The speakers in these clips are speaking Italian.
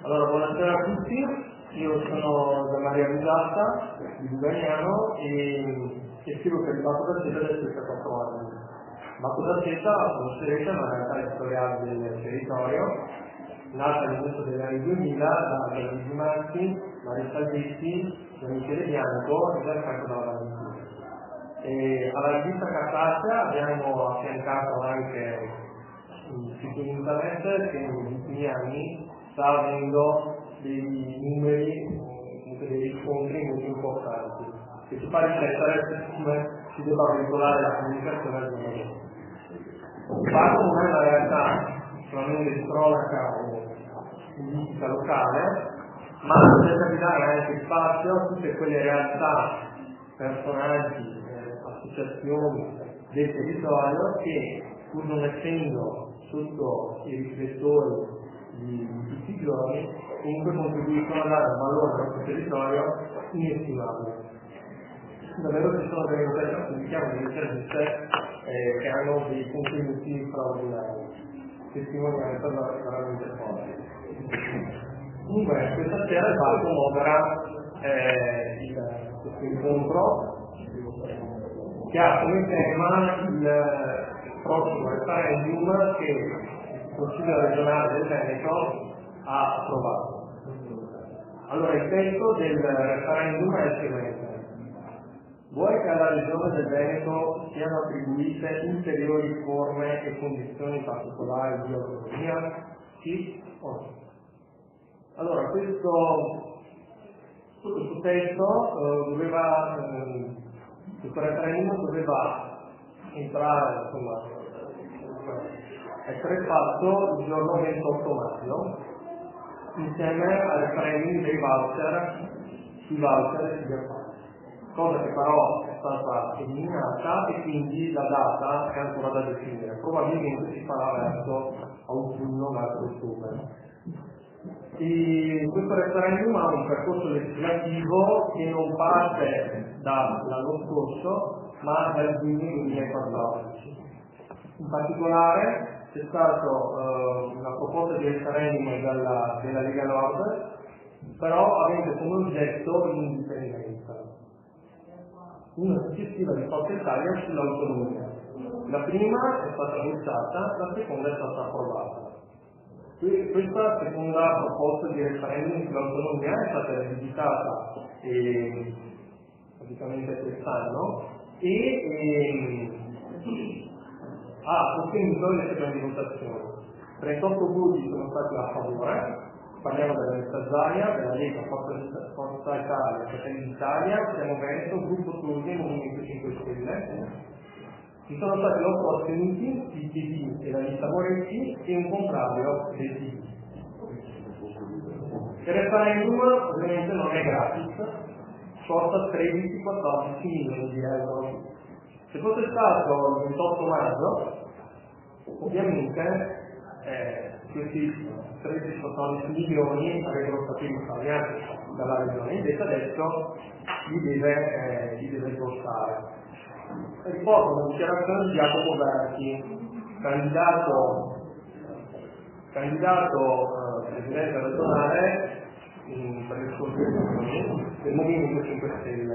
Allora, buonasera a tutti, io sono Gianmaria Guidatta di Luganiano e scrivo per il Bacco da Seta da circa 4 anni. Bacco da Seta, conoscerete, è una realtà editoriale del territorio, nata all'inizio degli anni 2000 da Luigi Marchi, Mario Salvetti, Michele Bianco e Gianfranco Davanti. Alla rivista cartacea abbiamo affiancato anche un sito internet che negli ultimi anni sta avendo dei numeri, dei riscontri molto importanti, che ci fa riflettere su come si debba regolare la comunicazione al giorno d'oggi. Il fatto non è una realtà solamente di cronaca o politica locale, ma cerca di dare anche spazio a tutte quelle realtà, personaggi, associazioni del territorio che, pur non essendo sotto i riflettori di tutti i giorni, comunque contribuiscono a dare un valore al nostro territorio inestimabile. Davvero ci sono delle interviste che hanno dei contenuti straordinari, testimonianze veramente forti. Comunque questa sera il Bacco opera questo incontro che ha come tema il prossimo referendum che il Consiglio regionale del Veneto ha approvato. Allora, il testo del referendum è il seguente: vuoi che alla Regione del Veneto siano attribuite ulteriori forme e condizioni particolari di autonomia? Sì o no? Allora, questo testo questo referendum doveva entrare, insomma, essere fatto il giorno 28 maggio, insieme al referendum dei voucher, sui voucher e sugli appalti, cosa che però è stata eliminata e quindi la data è ancora da definire, probabilmente si farà verso autunno, verso ottobre. E questo referendum ha un percorso legislativo che non parte dall'anno scorso ma dal giugno 2014. In particolare c'è stata una proposta di referendum della Lega Nord, però avente come oggetto l'indipendenza, una successiva di Forza Italia sull'autonomia. La prima è stata bocciata, la seconda è stata approvata. Questa seconda proposta di referendum sull'autonomia è stata rivisitata praticamente quest'anno e ha ottenuto le seguenti votazioni. 38 voti sono stati a favore, parliamo della lista Zaia, della Lega, Forza Italia, Fratelli d'Italia, Siamo Veneto, Gruppo Turchi e Movimento 5 Stelle. Ci sono stati 8 astenuti, il PD e la lista Moretti e un contrario del PD. Il referendum ovviamente non è gratis, costa 13-14 milioni di euro. Se fosse stato il 28 maggio, ovviamente questi 13-14 milioni avrebbero stati risparmiati dalla regione, invece adesso li deve sborsare. Riporto una dichiarazione di Jacopo Berti, candidato candidato presidente regionale per le scorse elezioni del Movimento 5 Stelle.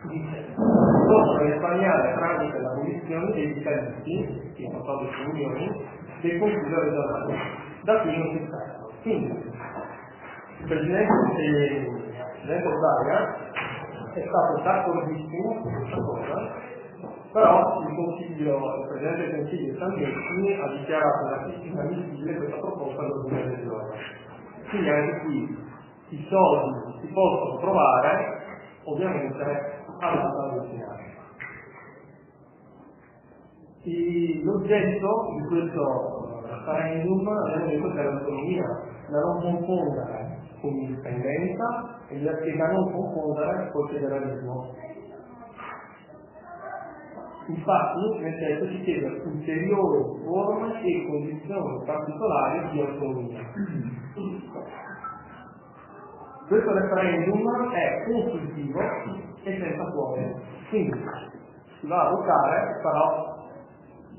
Dice: possono risparmiare tramite l'abolizione dei vitalizi, che sono state le unioni, del Consiglio regionale. Da qui non si tratta. Quindi, il Presidente Zaia è stato d'accordissimo su questa cosa, però il Presidente del Consiglio Sanchetti ha dichiarato inammissibile questa proposta all'ordine del giorno. Quindi anche qui i soldi si possono trovare, ovviamente alla data destinata. L'oggetto di questo referendum abbiamo detto che è l'autonomia, da non confondere con l'indipendenza e da non confondere col federalismo. Infatti nel testo si chiede ulteriori forme e condizioni particolari di autonomia. Questo referendum è consultivo e senza fuori, quindi si va a votare, però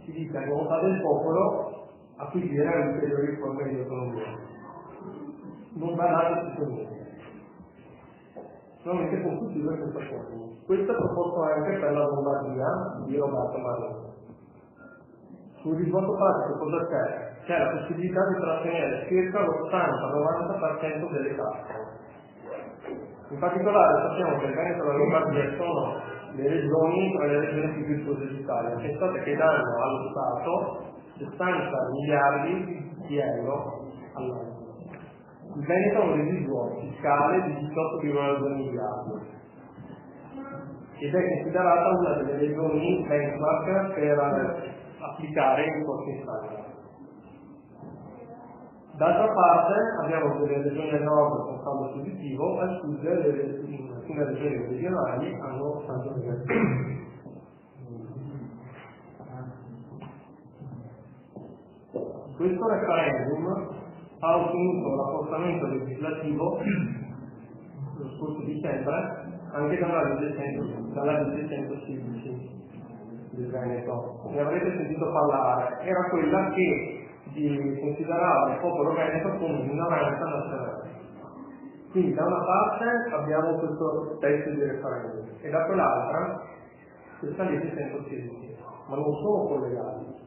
si dice a volontà del popolo acquisire ulteriori forme di autonomia. Non va dato tutto niente. Solamente consultivo e senza fuori. Questo è proposto anche per la Lombardia di Roberto Marini. Sul risvolto pratico cosa c'è? C'è la possibilità di trattenere circa l'80-90% delle tasse. In particolare sappiamo che il Veneto e la Lombardia sono le regioni tra le regioni più virtuose d'Italia. Pensate che danno allo Stato 60 miliardi di euro all'anno. Il Veneto ha un residuo fiscale di 18,2 miliardi ed è considerata una delle regioni benchmark per applicare i costi standard. D'altra parte abbiamo delle regioni al nord con saldo positivo, al sud alcune regioni meridionali hanno saldo negativo. Questo referendum ha ottenuto un rafforzamento legislativo lo scorso dicembre anche dalla legge 116 del Veneto. Ne avrete sentito parlare. Era quella che considerava il popolo veneto come minoranza nazionale. Quindi da una parte abbiamo questo testo di referendum e da quell'altra questa legge 116, ma non sono collegati.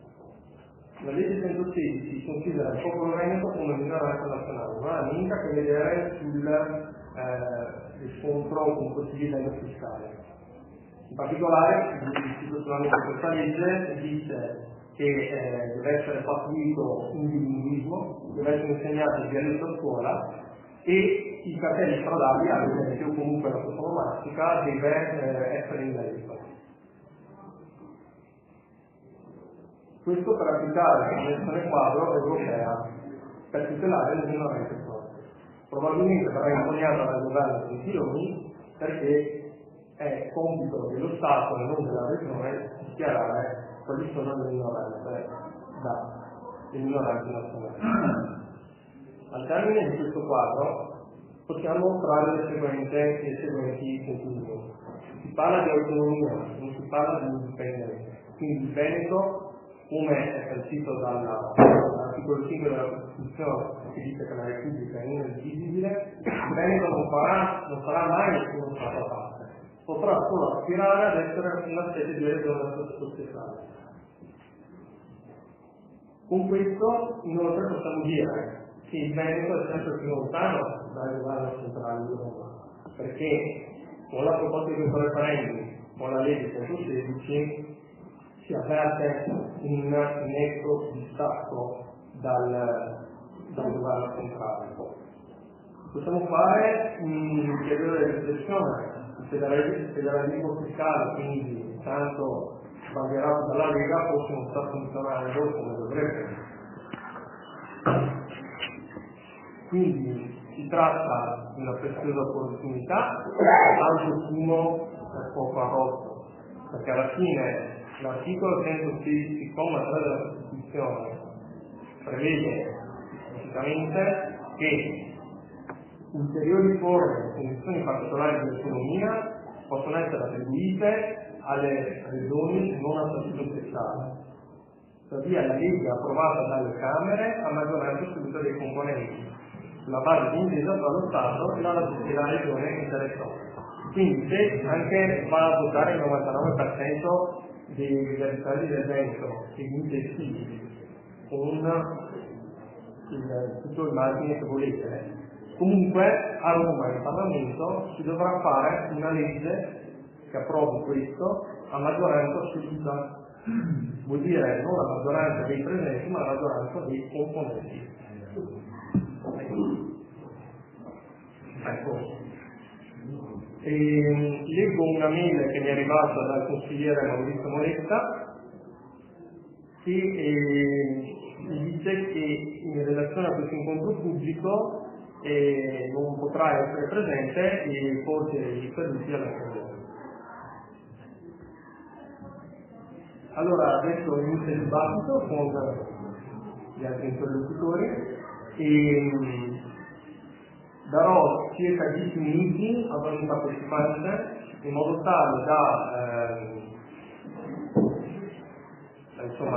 La legge 116 considera il popolo veneto come minoranza nazionale, non ha niente a che vedere sul scontro con questo livello fiscale. In particolare, istituzionalmente questa legge dice che deve essere pattuito un bilinguismo, deve essere insegnato il dialetto a scuola e i cartelli stradali, ad esempio, o comunque la sua onomastica, deve essere in dialetto. Questo per applicare la Convenzione quadro europea per tutelare le minoranze storiche. Probabilmente verrà impugnata dal governo Gentiloni perché è compito dello Stato e non della Regione dichiarare quali sono le minoranze nazionali. Al termine di questo quadro possiamo trarre le seguenti conclusioni. Si parla di autonomia, non si parla di indipendenza. Quindi il Veneto, come è sancito dall'articolo 5 della Costituzione, che dice che la Repubblica è indivisibile, il Veneto non farà mai uno Stato a parte, potrà solo aspirare ad essere una specie di regione speciale. Con questo inoltre possiamo dire che il Veneto è sempre più lontano dal governo centrale di Roma, perché con la proposta di questo referendum, con la legge 116, si avverte un netto distacco dal governo centrale. Possiamo fare un ulteriore riflessione. Il federalismo fiscale, quindi tanto sbandierato dalla Lega, forse non sta funzionando come dovrebbe. Quindi si tratta di una preziosa opportunità, tanto fumo per poco arrosto, perché alla fine l'articolo 116,3 della Costituzione prevede esplicitamente che ulteriori forme e condizioni particolari di autonomia possono essere attribuite alle regioni non a statuto speciale. Tuttavia la legge approvata dalle Camere a maggioranza assoluta dei componenti, sulla base di intesa tra lo Stato e la Regione interessata. Quindi se anche va a votare il 99% degli abitanti del Veneto e gli intestini con tutto il margine che volete, comunque a Roma in Parlamento si dovrà fare una legge che approvi questo a maggioranza assoluta. Vuol dire non la maggioranza dei presenti, ma la maggioranza dei componenti. Ecco. Leggo una mail che mi è arrivata dal consigliere Maurizio Moletta che mi dice che in relazione a questo incontro pubblico non potrà essere presente e porge i caduti alla Camera. Allora adesso inizia il dibattito con gli altri interlocutori e darò circa 10 minuti ad ogni partecipante in modo tale da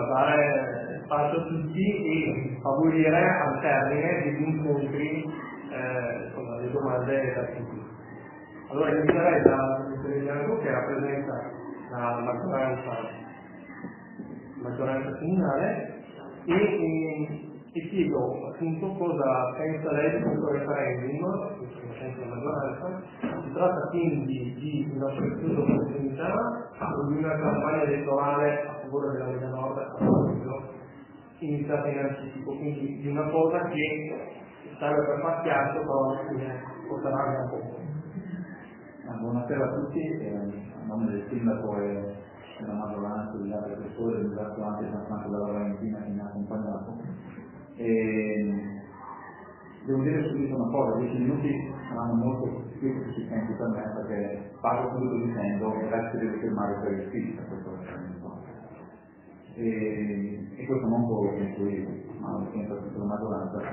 dare spazio a tutti e favorire al termine degli incontri le domande da tutti. Allora inizierei da Mr. Bianco che rappresenta la maggioranza comunale e chiedo appunto cosa pensa lei di questo referendum, senza la maggioranza. Si tratta quindi di una precisa opportunità o di una campagna elettorale a favore della Lega Nord iniziata in anticipo, quindi di una cosa che serve per far chiaro, però alla fine porterà anche un po'. Buonasera a tutti, a nome del sindaco e della maggioranza degli altri assessori, ringrazio anche Gianfranco della Valentina che mi ha accompagnato. Devo dire subito una cosa, 10 minuti saranno molto più sufficienti per me perché parlo subito dicendo che il resto deve firmare per iscritto a questo referendum. E questo non solo lo penso io, ma lo penso tutta la maggioranza per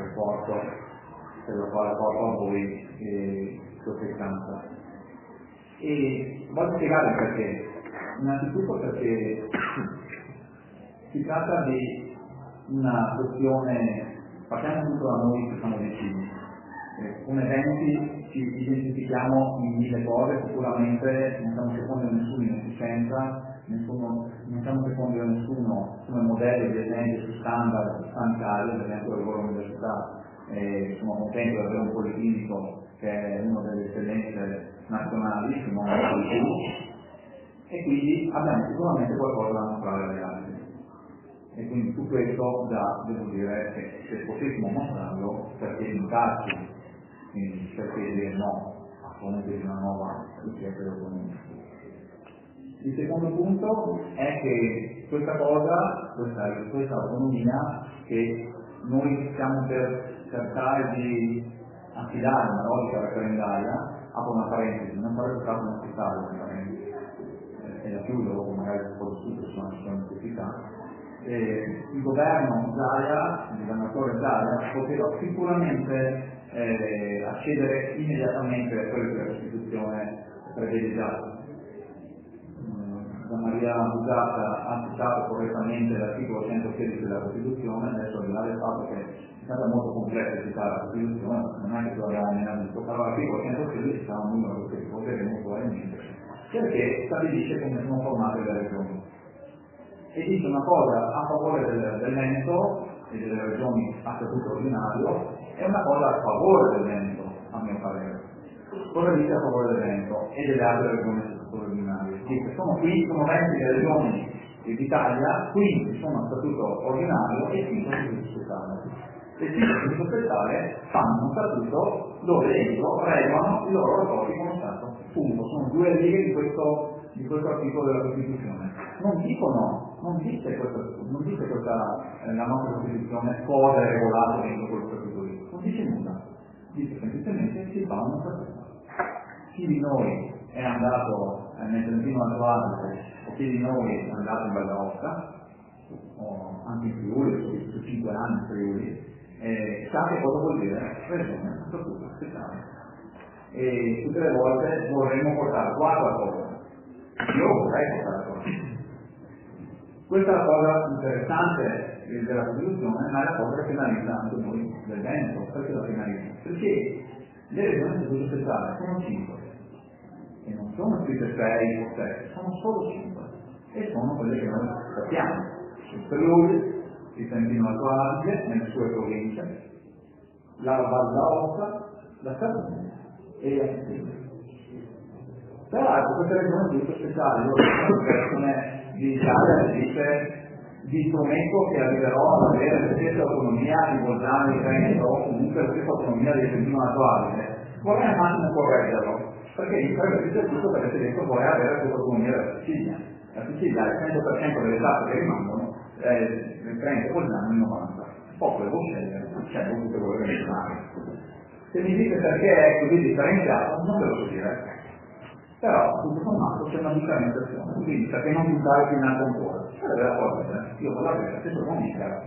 la quale porto a voi questa. E voglio spiegare perché. Innanzitutto perché si tratta di una questione, partiamo tutto da noi che siamo vicini. Come eventi ci identifichiamo in 1000 cose, sicuramente non siamo secondi a nessuno in efficienza, non siamo secondi a nessuno come modello di esempio su standard sanitari, ad esempio lavoro all'università, sono contento di avere un policlinico che è una delle eccellenze nazionali, se non di più. E quindi abbiamo sicuramente qualcosa da mostrare agli altri. E quindi su questo devo dire che se potessimo mostrarlo, perché limitarci, quindi perché dire no a fronte di una nuova richiesta di autonomia. Il secondo punto è che questa cosa, questa autonomia che noi stiamo per cercare di affidare una logica referendaria, apro una parentesi, non sarebbe stato necessario una parentesi. E la chiudo, dopo magari un po' di studio sulla necessità. Il governo Zaia, il governatore Zaia, poteva sicuramente accedere immediatamente a quello che la Costituzione prevede già. Maria Busata ha citato correttamente l'articolo 116 della Costituzione, adesso al di là del fatto che è stata molto complessa citare la Costituzione, non è che lo abbiamo visto, però l'articolo 116 sarà un numero che ricorderemo probabilmente, perché stabilisce come sono formate le regioni. E dice una cosa a favore del Veneto e delle regioni a statuto ordinario e una cosa a favore del Veneto, a mio parere. Cosa dice a favore del Veneto e delle altre regioni a statuto ordinario? Dice sono 20 le regioni d'Italia, 15 sono a statuto ordinario e 5 a statuto speciale. Le 5 a statuto speciale fanno un statuto dove dentro regolano i loro rapporti con lo Stato. Punto. Sono 2 righe di questo articolo della Costituzione. Non dice questa la nostra Costituzione cosa è regolato dentro quello statuto lì. Non dice nulla. Dice semplicemente si fa uno statuto. Chi di noi è andato nel Trentino Alto Adige o chi di noi è andato in Valle d'Aosta o anche in Friuli, su 5 anni in Friuli, sa che cosa vuol dire regione a statuto speciale. E tutte le volte vorremmo portare qua qualcosa. Io vorrei portare qualcosa. Questa è la cosa interessante della Costituzione, ma è la cosa che penalizza anche noi del Veneto. Perché la penalizza? Perché le regioni a statuto speciale sono 5 e non sono scritte 6 o 7, sono solo 5 e sono quelle che noi sappiamo: il Friuli, il Trentino Alto Adige nelle sue province, la Val d'Aosta, la Sardegna e la Sicilia. Tra l'altro queste regioni a statuto speciale loro sono una versione di Italia che dice di strumento che arriverò ad avere la stessa autonomia di Bolzano, di Trento, o comunque la stessa autonomia del Trentino Alto Adige. Vorrei un attimo correggerlo, perché in questo tutto perché dentro vorrei avere la stessa autonomia della Sicilia. La Sicilia ha il 100% delle tasse che rimangono, il Trento e Bolzano il 90%. Poi devo scegliere, c'è tutte quello che mi male. Se mi dite perché è così differenziato, non ve lo so dire. Però tutto sommato c'è una differenziazione, quindi perché non buttare più in alto ancora? Quella è la cosa, io con la vera se sono mica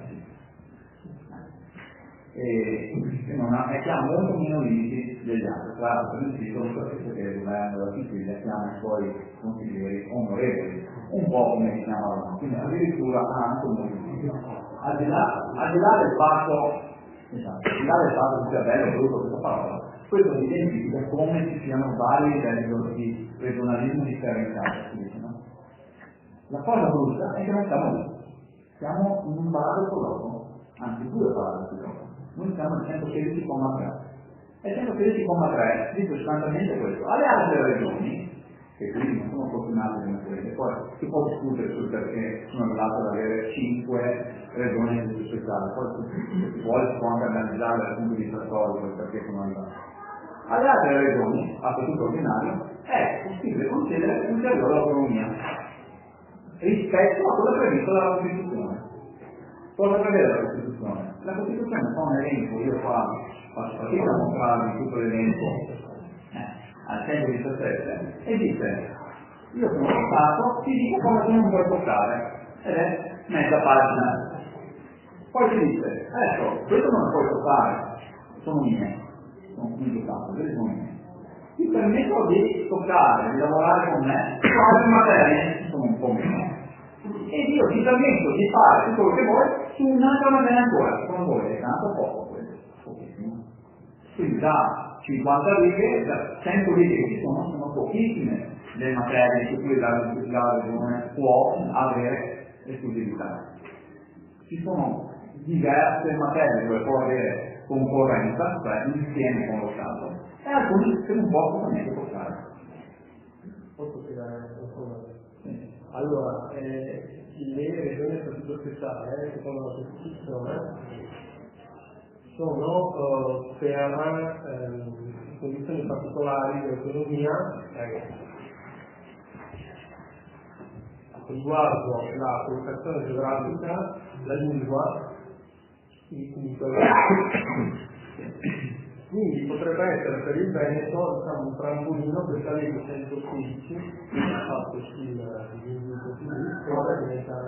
e non ha, e che ha molto meno limiti degli altri. Tra l'altro per il titolo sapete che il governo della Sicilia chiama i suoi consiglieri onorevoli, un po' come si chiamavano, quindi addirittura ha anche un limite. Al di là del fatto, che sia bello o brutto questa parola, questo identifica come ci siano vari livelli di regionalismo differenziato. No? La cosa brutta è che noi siamo lì, siamo in un paradosso loro, anzi 2 paradossi loro. Noi siamo al 116,3 e 116,3 dice sostanzialmente questo: alle altre regioni, che quindi non sono fortunate come quelle, poi si può discutere sul perché sono arrivato ad avere 5 regioni di speciale, poi se si vuole si può anche analizzare dal punto di vista storico perché sono arrivati. Alle altre regioni, a statuto ordinario, è possibile concedere ulteriore autonomia rispetto a quello previsto dalla Costituzione. Cosa prevede la Costituzione? La Costituzione fa un elenco, io qua faccio fatica a mostrarvi tutto l'elenco al 117 e dice: io sono lo Stato, ti dico cosa tu non puoi toccare, ed è mezza pagina. Poi ti dice: ecco, questo non lo puoi toccare, sono mie, sono un Stato, quelle sono mie. Ti permetto di toccare, di lavorare con me su altre materie, sono un po' meno. E io ti permetto di fare tutto quello che vuoi su un'altra materia ancora, secondo voi è tanto poco questo, pochissimo. Quindi da 50 righe, da 100 righe che ci sono pochissime le materie su cui la regione può avere esclusività. Ci sono diverse materie dove può avere concorrenza, cioè insieme con lo Stato, e alcuni che non può assolutamente toccare. Posso spiegare una cosa? Sì. Allora, le regioni a statuto speciale, secondo la Costituzione, sono per condizioni particolari di autonomia riguardo la collocazione geografica, la lingua, quindi potrebbe essere per il Veneto un trampolino per la legge 115 fatto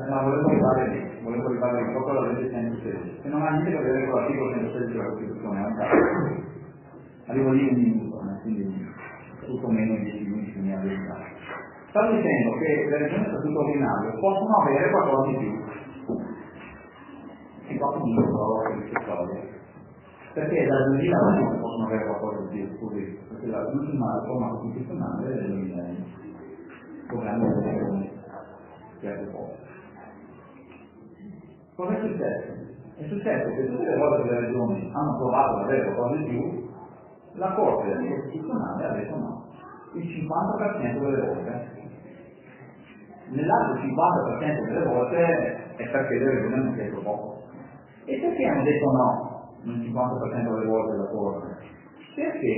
ma volevo arrivare un po' alla legge 116 che non ha niente a vedere con l'articolo 116 della Costituzione, arrivo lì un minuto, quindi tutto meno di 10 minuti che mi ha dedicato. Stavo dicendo che le regioni a statuto ordinario possono avere qualcosa di più e qua comunque provo per queste storie, perché dal 2000 non possono avere qualcosa di più, così, perché l'ultima riforma costituzionale è del 2000 governo delle regioni che è poco. Cosa è successo? È successo che tutte le volte che le regioni hanno provato ad avere qualcosa di più, la Corte Costituzionale ha detto no, il 50% delle volte. Nell'altro 50% delle volte è perché le regioni hanno chiesto poco. E perché hanno detto no nel 50% delle volte della Corte? Perché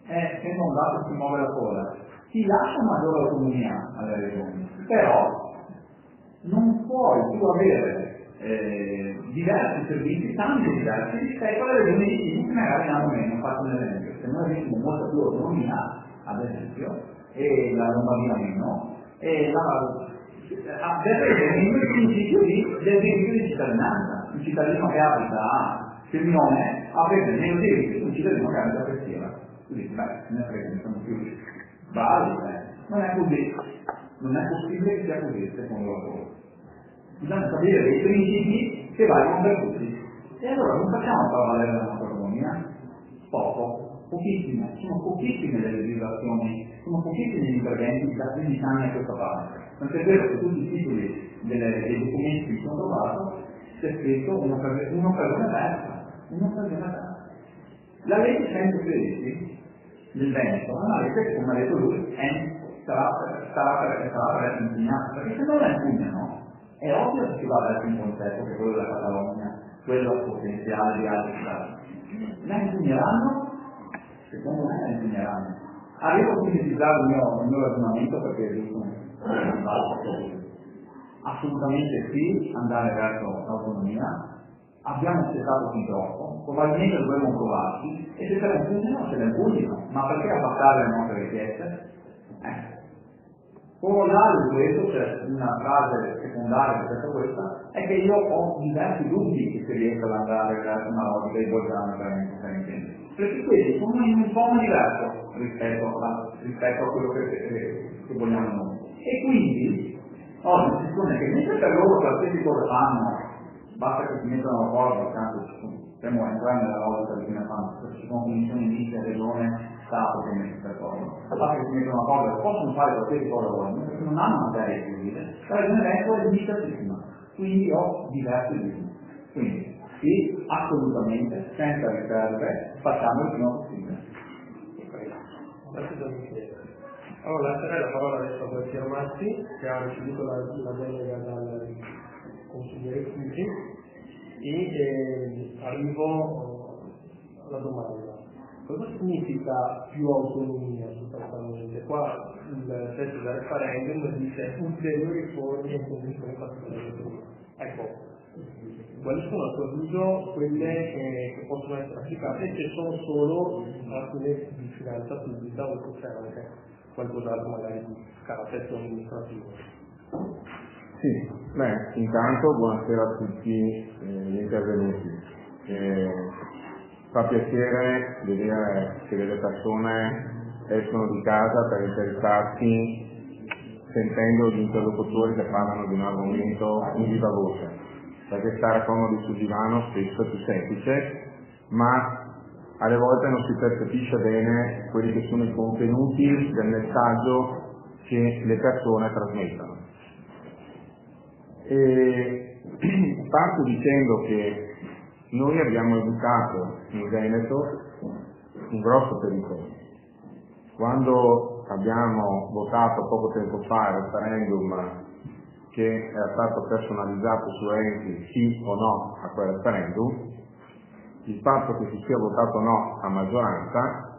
essendo un dato si muove la coda, si lascia maggiore autonomia alle regioni, però non puoi più avere diversi servizi, tanti diversi, rispetto alle regioni vicine che magari hanno meno. Faccio un esempio: se noi avessimo molta più autonomia, ad esempio, e la Lombardia meno, e verrebbe il principio del diritto di cittadinanza. Il cittadino che abita a Firmione avrebbe meno diritti di un cittadino che abita a Peschiera. Quindi, ne frega, siamo più bravi, non è così. Non è possibile che sia così, secondo la Corte. bisogna stabilire dei principi che valgono per tutti. E allora non facciamo valere la nostra autonomia? Pochissime, sono pochissime le legislazioni, sono pochissimi gli interventi da 15 anni a questa parte. Non è vero che tutti i titoli dei documenti che sono trovato c'è scritto un'occasione persa. La legge 116 del Veneto è una legge che, come ha detto lui, sarà per essere impugnata, perché se non la impugnano è ovvio che si va verso un concetto che è quello della Catalogna, quello potenziale di altri stati. La impugneranno? Secondo me la impugneranno. Arrivo a sintetizzare il mio ragionamento perché è giusto assolutamente sì, andare verso l'autonomia. Abbiamo accettato fin troppo, probabilmente dovremmo provarci e se se la impugnano, ma perché abbassare le nostre richieste? Corollario di questo, c'è una frase secondaria rispetto a questa, è che io ho diversi dubbi che si riesca ad andare verso una logica di Bolzano per intendere. Perché questi sono in un tono diverso rispetto a quello che vogliamo noi. E quindi, oggi si suppone che mentre per loro qualsiasi cosa fanno, basta che si mettano d'accordo, tanto stiamo entrando nella logica di come fanno, ci sono commissioni miste, regione, Stato che mette d'accordo. Basta che si mettono d'accordo, possono fare qualsiasi cosa vogliono, perché non hanno materia esclusiva, la regione Veneto è limitatissima, quindi ho diversi dubbi. Quindi, sì, assolutamente, senza riserve, facciamo il prima possibile. Allora, lascerei la parola adesso a Gualtiero Massi, che ha ricevuto la delega dal consigliere Chiusi, e arrivo alla domanda. Cosa significa più autonomia sostanzialmente? Qua il testo del referendum dice ulteriori forme e condizioni particolari. Ecco, quali sono a tuo avviso quelle che possono essere applicate e che sono solo alcune di finanza pubblica o se c'è anche qualcos'altro magari di carattere amministrativo? Sì, intanto buonasera a tutti gli intervenuti. Fa piacere vedere che delle persone escono di casa per interessarsi sentendo gli interlocutori che parlano di un argomento in viva voce, perché stare comodi sul divano spesso è più semplice, ma alle volte non si percepisce bene quelli che sono i contenuti del messaggio che le persone trasmettono. E parto dicendo che noi abbiamo educato in Veneto un grosso pericolo. Quando abbiamo votato poco tempo fa il referendum che era stato personalizzato su Renzi sì o no a quel referendum, il fatto che si sia votato no a maggioranza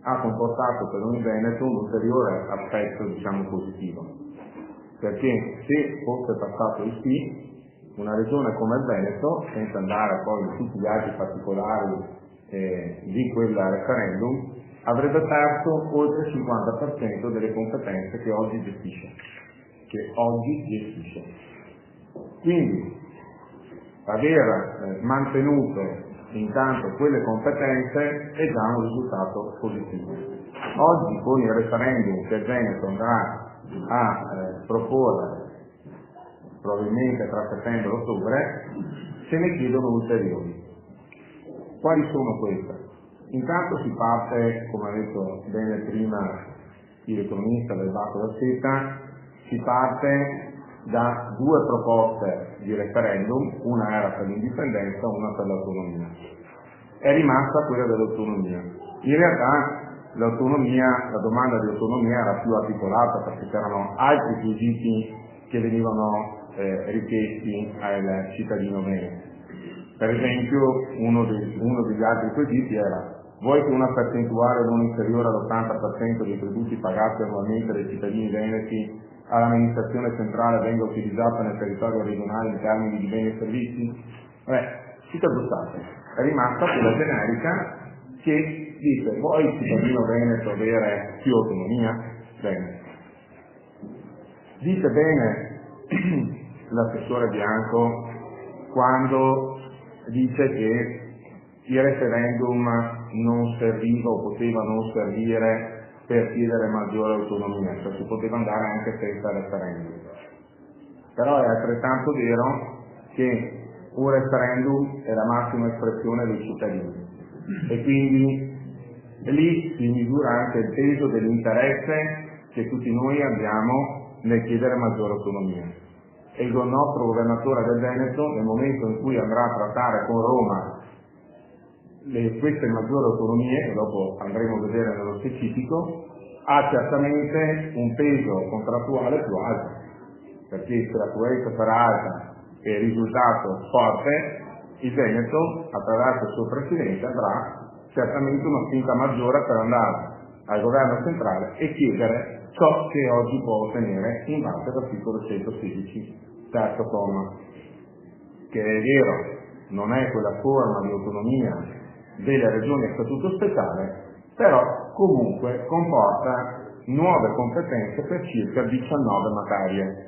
ha comportato per noi in Veneto un ulteriore aspetto, positivo. Perché se fosse passato il sì, una regione come il Veneto, senza andare poi in tutti gli altri particolari di quel referendum, avrebbe perso oltre il 50% delle competenze che oggi gestisce. Quindi aver mantenuto intanto quelle competenze è già un risultato positivo. Oggi con il referendum che il Veneto andrà a proporre probabilmente tra settembre e ottobre, se ne chiedono ulteriori. Quali sono queste? Intanto si parte, come ha detto bene prima l'economista del Banco da Seta, si parte da due proposte di referendum, una era per l'indipendenza, una per l'autonomia. È rimasta quella dell'autonomia. In realtà la domanda di autonomia era più articolata perché c'erano altri quesiti che venivano richiesti al cittadino veneto. Per esempio, uno degli altri quesiti era: vuoi che una percentuale non inferiore all'80% dei tributi pagati annualmente dai cittadini veneti all'amministrazione centrale venga utilizzata nel territorio regionale in termini di beni e servizi? Tutte buttate. È rimasta quella generica che dice: vuoi il cittadino veneto avere più autonomia? Bene. Dice bene l'assessore Bianco quando dice che il referendum non serviva o poteva non servire per chiedere maggiore autonomia, cioè si poteva andare anche senza referendum. però è altrettanto vero che un referendum è la massima espressione dei cittadini e quindi lì si misura anche il peso dell'interesse che tutti noi abbiamo nel chiedere maggiore autonomia. E il nostro governatore del Veneto, nel momento in cui andrà a trattare con Roma queste maggiori autonomie, e dopo andremo a vedere nello specifico, ha certamente un peso contrattuale più alto, perché se la coerenza sarà alta e il risultato forte, il Veneto, attraverso il suo Presidente, avrà certamente una spinta maggiore per andare al governo centrale e chiedere ciò che oggi può ottenere in base all'articolo 116, terzo comma, che è vero, non è quella forma di autonomia delle regioni a statuto speciale, però comunque comporta nuove competenze per circa 19 materie.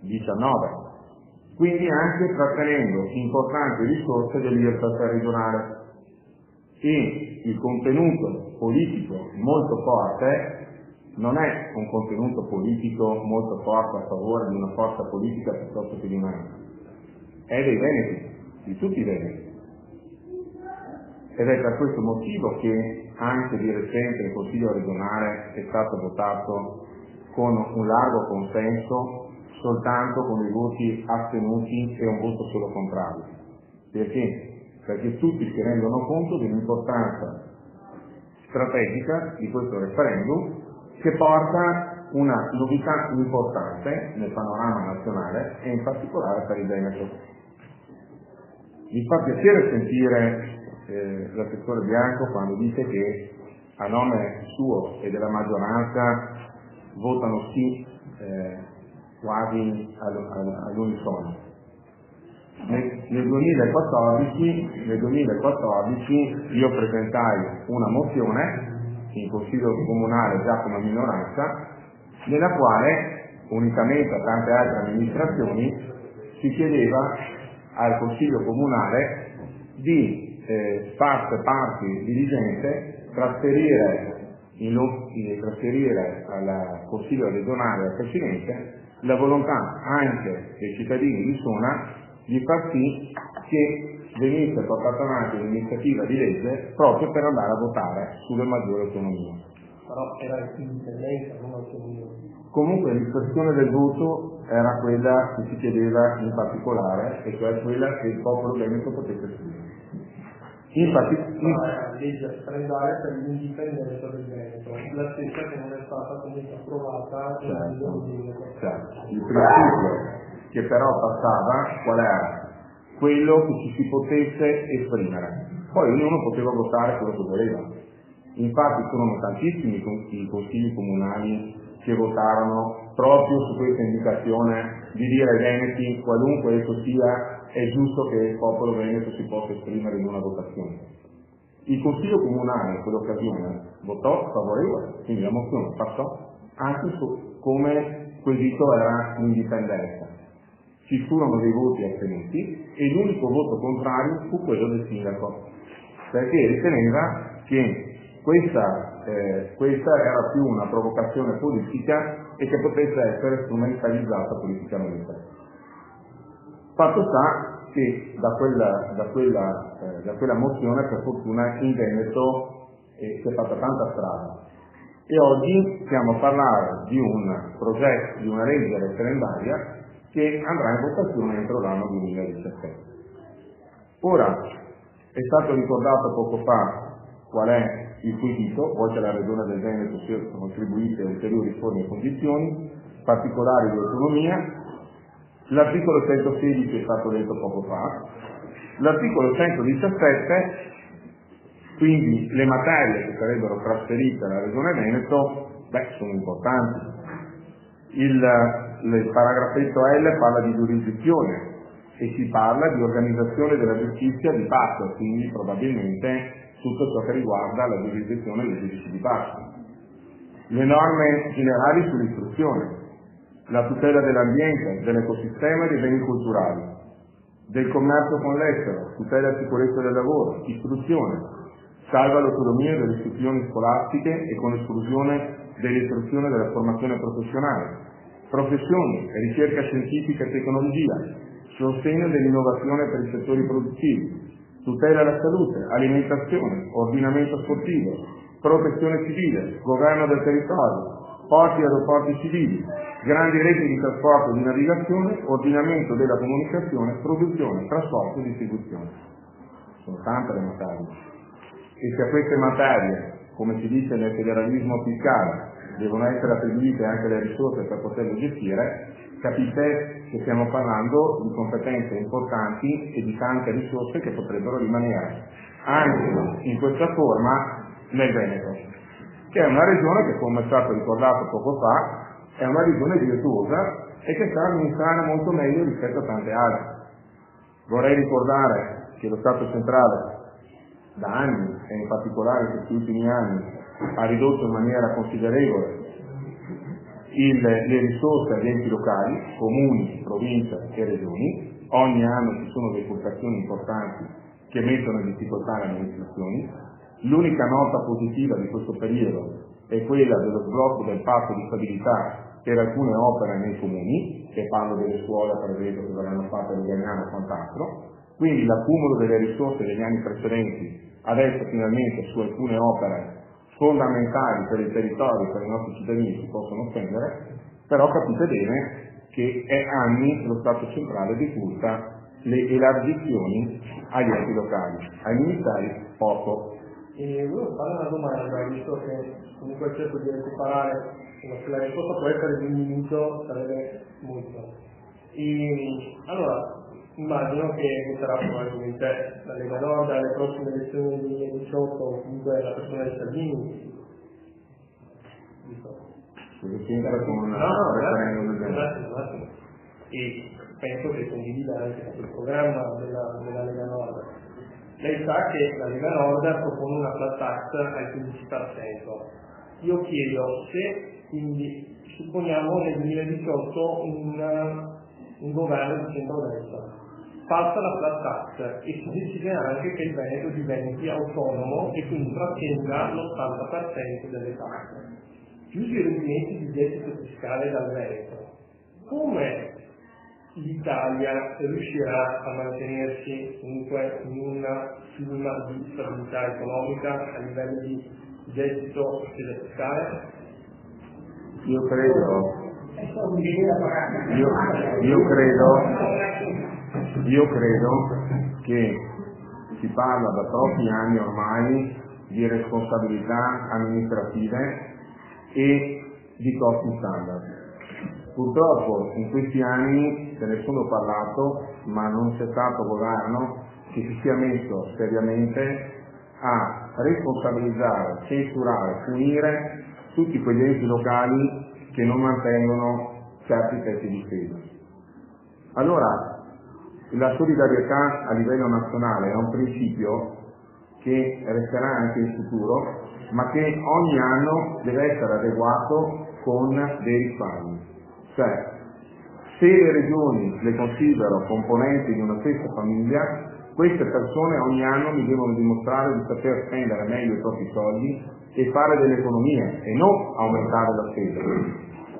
19. Quindi anche trattenendo importanti risorse dell'IRPEF regionale. E il contenuto politico molto forte non è un contenuto politico molto forte a favore di una forza politica piuttosto che di un'altra, è dei veneti, di tutti i veneti. Ed è per questo motivo che anche di recente il Consiglio regionale è stato votato con un largo consenso, soltanto con i voti astenuti e un voto solo contrario. Perché? Perché tutti si rendono conto dell'importanza strategica di questo referendum, che porta una novità importante nel panorama nazionale e in particolare per il Veneto. Mi fa piacere sentire l'assessore Bianco quando dice che a nome suo e della maggioranza votano sì quasi all'unisono. Nel 2014 io presentai una mozione in Consiglio Comunale già come minoranza, nella quale, unitamente a tante altre amministrazioni, si chiedeva al Consiglio Comunale di parte dirigente trasferire al Consiglio regionale, al Presidente, la volontà anche dei cittadini di Sona di far sì che venisse portata avanti un'iniziativa di legge proprio per andare a votare sulle maggiori autonomie. Però era indipendenza, non autonomia. Comunque l'espressione del voto era quella che si chiedeva in particolare, e cioè quella che il popolo veneto potesse esprimere. Infatti, la legge referendaria per l'indipendenza del Veneto, la stessa che non è stata comunque approvata nel 2014. Certo. Il principio che però passava qual era? Quello che ci si potesse esprimere. Poi ognuno poteva votare quello che voleva. Infatti sono tantissimi i consigli comunali che votarono proprio su questa indicazione di dire ai veneti, qualunque esso sia, è giusto che il popolo veneto si possa esprimere in una votazione. Il Consiglio Comunale in quell'occasione votò favorevole, quindi la mozione passò anche su come quesito era l'indipendenza. Ci furono dei voti astenuti e l'unico voto contrario fu quello del sindaco, perché riteneva che questa era più una provocazione politica e che potesse essere strumentalizzata politicamente. Fatto sta che da quella mozione, per fortuna, in Veneto si è fatta tanta strada. E oggi stiamo a parlare di un progetto, di una legge referendaria che andrà in votazione entro l'anno 2017. Ora, è stato ricordato poco fa qual è il quesito, poi che la Regione del Veneto si contribuisce a ulteriori forme e condizioni particolari di autonomia. L'articolo 116 è stato detto poco fa, l'articolo 117, quindi le materie che sarebbero trasferite alla Regione Veneto, sono importanti. Il paragrafetto L parla di giurisdizione e si parla di organizzazione della giustizia di pace, quindi probabilmente tutto ciò che riguarda la giurisdizione dei giudici di pace. Le norme generali sull'istruzione, la tutela dell'ambiente, dell'ecosistema e dei beni culturali, del commercio con l'estero, tutela e sicurezza del lavoro, istruzione, salva l'autonomia delle istituzioni scolastiche e con esclusione dell'istruzione e della formazione professionale, professioni, ricerca scientifica e tecnologia, sostegno dell'innovazione per i settori produttivi, tutela della salute, alimentazione, ordinamento sportivo, protezione civile, governo del territorio, porti e aeroporti civili, grandi reti di trasporto e di navigazione, ordinamento della comunicazione, produzione, trasporto e distribuzione. Sono tante le materie. E se a queste materie, come si dice nel federalismo fiscale, devono essere attribuite anche le risorse per poterle gestire, capite che stiamo parlando di competenze importanti e di tante risorse che potrebbero rimanere anche in questa forma nel Veneto, che è una regione che, come è stato ricordato poco fa, è una regione virtuosa e che sa amministrare molto meglio rispetto a tante altre. Vorrei ricordare che lo Stato centrale da anni, e in particolare in questi ultimi anni, ha ridotto in maniera considerevole le risorse agli enti locali, comuni, province e regioni. Ogni anno ci sono delle pulsazioni importanti che mettono in difficoltà le amministrazioni. L'unica nota positiva di questo periodo è quella dello sblocco del patto di stabilità per alcune opere nei comuni, che parlo delle scuole per esempio che verranno fatte a Luganiano e quant'altro. Quindi l'accumulo delle risorse degli anni precedenti adesso finalmente su alcune opere fondamentali per il territorio, per i nostri cittadini si possono spendere, però capite bene che è anni che lo Stato centrale decurta le elargizioni agli enti locali, ai ministeri poco. E volevo fare una domanda, visto che comunque cerco di recuperare, se la risposta può essere di un minuto sarebbe molto. Allora, immagino che voterà probabilmente la Lega Nord alle prossime elezioni del 2018, comunque la persona di Salvini. Perché c'entra con un referendum del genere. E penso che condivida anche il programma della Lega Nord. Lei sa che la Lega Nord propone una flat tax al 15%. Io chiedo se, quindi, supponiamo nel 2018 un governo di centrodestra passa la flat tax e si decide anche che il Veneto diventi autonomo e quindi trattenga l'80% delle tasse, più i rudimenti di gettito fiscale dal Veneto. Come l'Italia riuscirà a mantenersi comunque in una stima di stabilità economica a livello di gettito fiscale? Io credo che si parla da troppi anni ormai di responsabilità amministrative e di costi standard. Purtroppo in questi anni se ne sono parlato, ma non c'è stato governo che si sia messo seriamente a responsabilizzare, censurare, punire tutti quegli enti locali che non mantengono certi tetti di spesa. Allora, la solidarietà a livello nazionale è un principio che resterà anche in futuro, ma che ogni anno deve essere adeguato con dei risparmi. Cioè, se le regioni le considero componenti di una stessa famiglia, queste persone ogni anno mi devono dimostrare di saper spendere meglio i propri soldi e fare delle economie e non aumentare la spesa.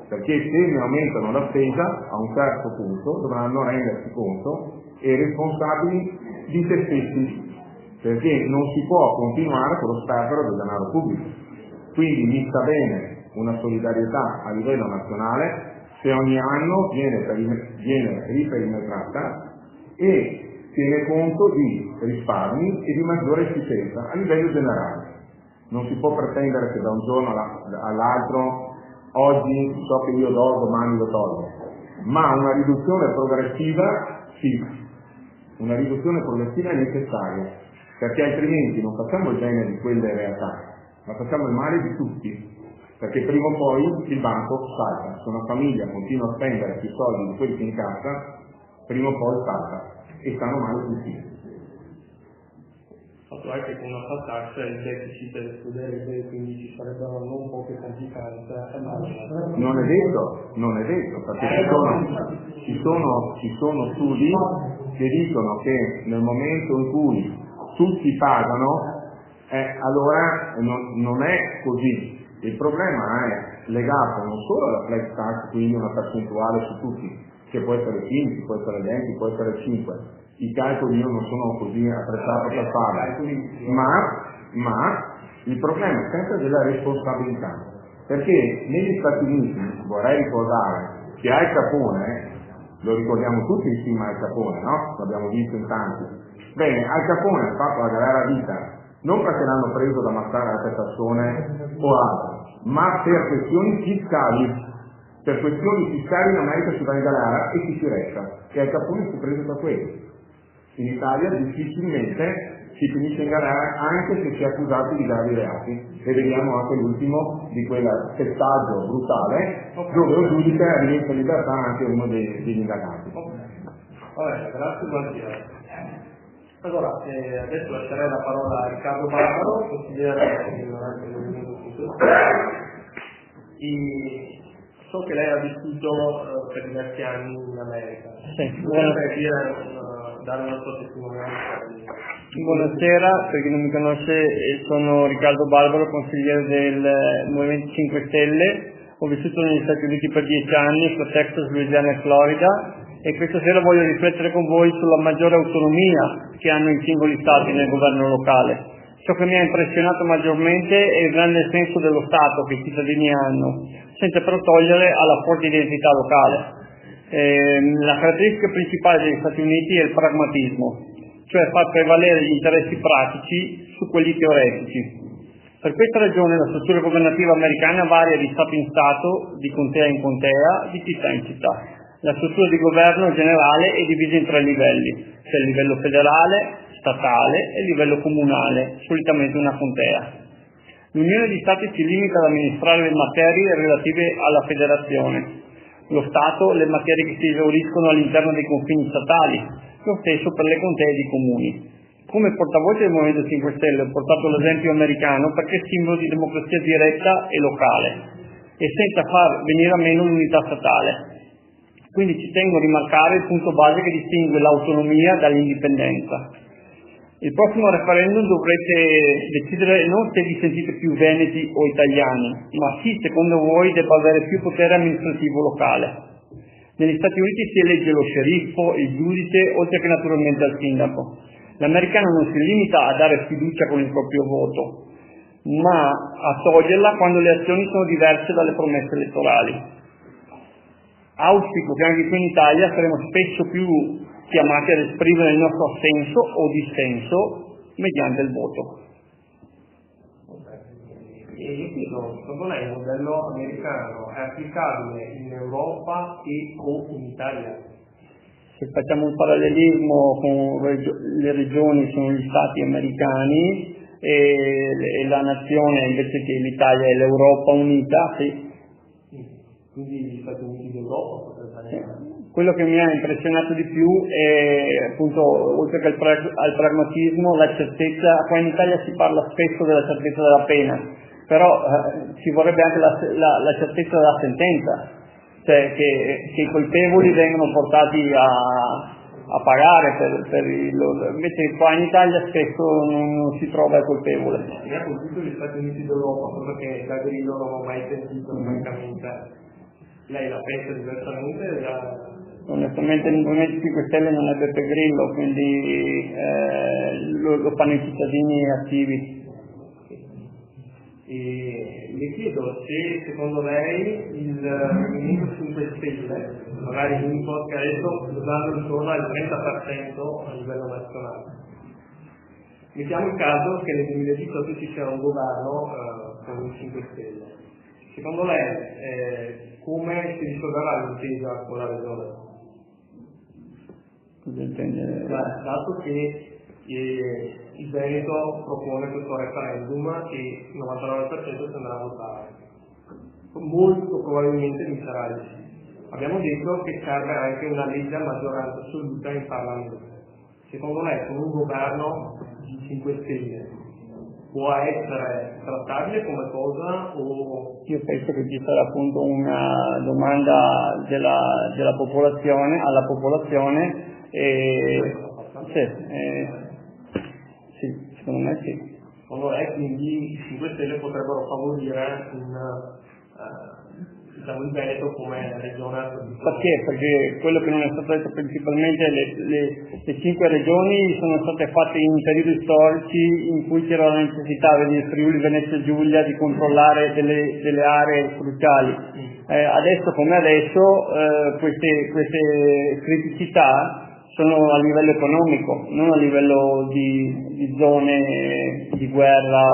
Perché se ne aumentano la spesa, a un certo punto dovranno rendersi conto e responsabili di se stessi, perché non si può continuare con lo sperpero del denaro pubblico. Quindi mi sta bene una solidarietà a livello nazionale se ogni anno viene riperimetrata e tiene conto di risparmi e di maggiore efficienza a livello generale. Non si può pretendere che da un giorno all'altro oggi so che io do, domani lo tolgo, ma una riduzione progressiva sì, una riduzione progressiva è necessaria, perché altrimenti non facciamo il bene di quelle realtà, ma facciamo il male di tutti, perché prima o poi il banco salta. Se una famiglia continua a spendere più soldi di quelli che incassa, prima o poi salta e stanno male tutti. Fatto è che con una flat tax il deficit escluderebbe, quindi ci sarebbero non poche complicanze. Non è detto, perché ci sono studi che dicono che nel momento in cui tutti pagano, allora non è così. Il problema è legato non solo alla flat tax, quindi una percentuale su tutti, che può essere 15, può essere 20, può essere 5. I calcoli io non sono così attrezzato per farlo, ma il problema è sempre della responsabilità, perché negli Stati Uniti, vorrei ricordare che Al Capone, lo ricordiamo tutti insieme a Al Capone, no? L'abbiamo visto in tanti. Bene, Al Capone ha fatto la galera a vita non perché l'hanno preso da ammazzare altre persone o altro, ma per questioni fiscali. Per questioni fiscali in America si va in galera e chi si resta? E Al Capone si è preso per questo. In Italia difficilmente si finisce in galera anche se si è accusati di gravi reati, e vediamo anche l'ultimo di quel pestaggio brutale dove un giudice ha rimesso in libertà anche uno degli indagati. Vabbè, grazie Mattia. Allora, adesso lascerei la parola a Riccardo Barbaro, consigliere del Movimento 5 Stelle. So che lei ha vissuto per diversi anni in America. Sì, dare una sua testimonianza. Buonasera, per chi non mi conosce sono Riccardo Barbaro, consigliere del Movimento 5 Stelle. Ho vissuto negli Stati Uniti per 10 anni, fra Texas, Louisiana e Florida, e questa sera voglio riflettere con voi sulla maggiore autonomia che hanno i singoli stati nel governo locale. Ciò che mi ha impressionato maggiormente è il grande senso dello Stato che i cittadini hanno, senza però togliere alla forte identità locale. La caratteristica principale degli Stati Uniti è il pragmatismo, cioè far prevalere gli interessi pratici su quelli teoretici. Per questa ragione la struttura governativa americana varia di stato in stato, di contea in contea, di città in città. La struttura di governo generale è divisa in 3 livelli, cioè il livello federale, statale e il livello comunale, solitamente una contea. L'Unione di Stati si limita ad amministrare le materie relative alla federazione. Lo Stato le materie che si esauriscono all'interno dei confini statali, lo stesso per le contee di comuni. Come portavoce del Movimento 5 Stelle ho portato l'esempio americano perché è simbolo di democrazia diretta e locale e senza far venire a meno l'unità statale. Quindi ci tengo a rimarcare il punto base che distingue l'autonomia dall'indipendenza. Il prossimo referendum dovrete decidere non se vi sentite più veneti o italiani, ma chi secondo voi debba avere più potere amministrativo locale. Negli Stati Uniti si elegge lo sceriffo, il giudice, oltre che naturalmente al sindaco. L'americano non si limita a dare fiducia con il proprio voto, ma a toglierla quando le azioni sono diverse dalle promesse elettorali. Auspico che anche qui in Italia saremo spesso più chiamati ad esprimere il nostro assenso o dissenso mediante il voto. E io chiedo, secondo lei il modello americano è applicabile in Europa o in Italia? Se facciamo un parallelismo con le regioni sono gli stati americani e la nazione invece che l'Italia è l'Europa unita, sì. Quindi gli Stati Uniti d'Europa potrebbe essere. Quello che mi ha impressionato di più è appunto, oltre che al pragmatismo, la certezza. Qua in Italia si parla spesso della certezza della pena, però ci vorrebbe anche la certezza della sentenza, cioè che i colpevoli vengono portati a pagare invece qua in Italia spesso non si trova il colpevole. Mi ha colpito gli Stati Uniti d'Europa, cosa che da Grillo non ho mai sentito francamente. Lei la pensa diversamente? Onestamente il Movimento 5 Stelle non è Beppe Grillo, quindi lo fanno i cittadini attivi. E le chiedo se secondo lei il Movimento 5 Stelle, magari in un po' che adesso dando intorno al 30% a livello nazionale, mettiamo il caso che nel 2018 ci sia un governo con il 5 Stelle. Secondo lei come si risolverà l'intesa con la regione? Dato che il Veneto propone questo referendum e il 99% si andrà a votare, molto probabilmente vincerà il sì. Abbiamo detto che serve anche una legge a maggioranza assoluta in Parlamento. Secondo lei con un governo di 5 Stelle può essere trattabile come cosa o... Io penso che ci sarà appunto una domanda della popolazione, alla popolazione sì, secondo me sì. Secondo lei quindi i 5 Stelle potrebbero favorire diciamo, il Veneto come regione. Perché quello che non è stato detto principalmente, le 5 regioni sono state fatte in periodi storici in cui c'era la necessità, vedi il Friuli Venezia Giulia, di controllare delle aree cruciali. Adesso come adesso queste criticità sono a livello economico, non a livello di zone di guerra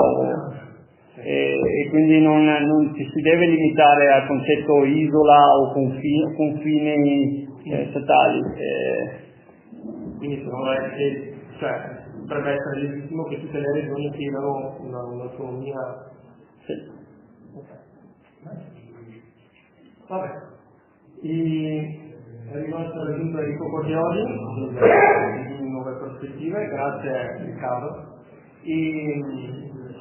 e quindi non ci si deve limitare al concetto isola o confini statali. Quindi secondo me potrebbe essere legittimo che tutte le regioni chiedano un'autonomia. Sì. Vabbè. Arrivato raggiunto Enrico Cordioli di Nuove Prospettive, grazie Riccardo.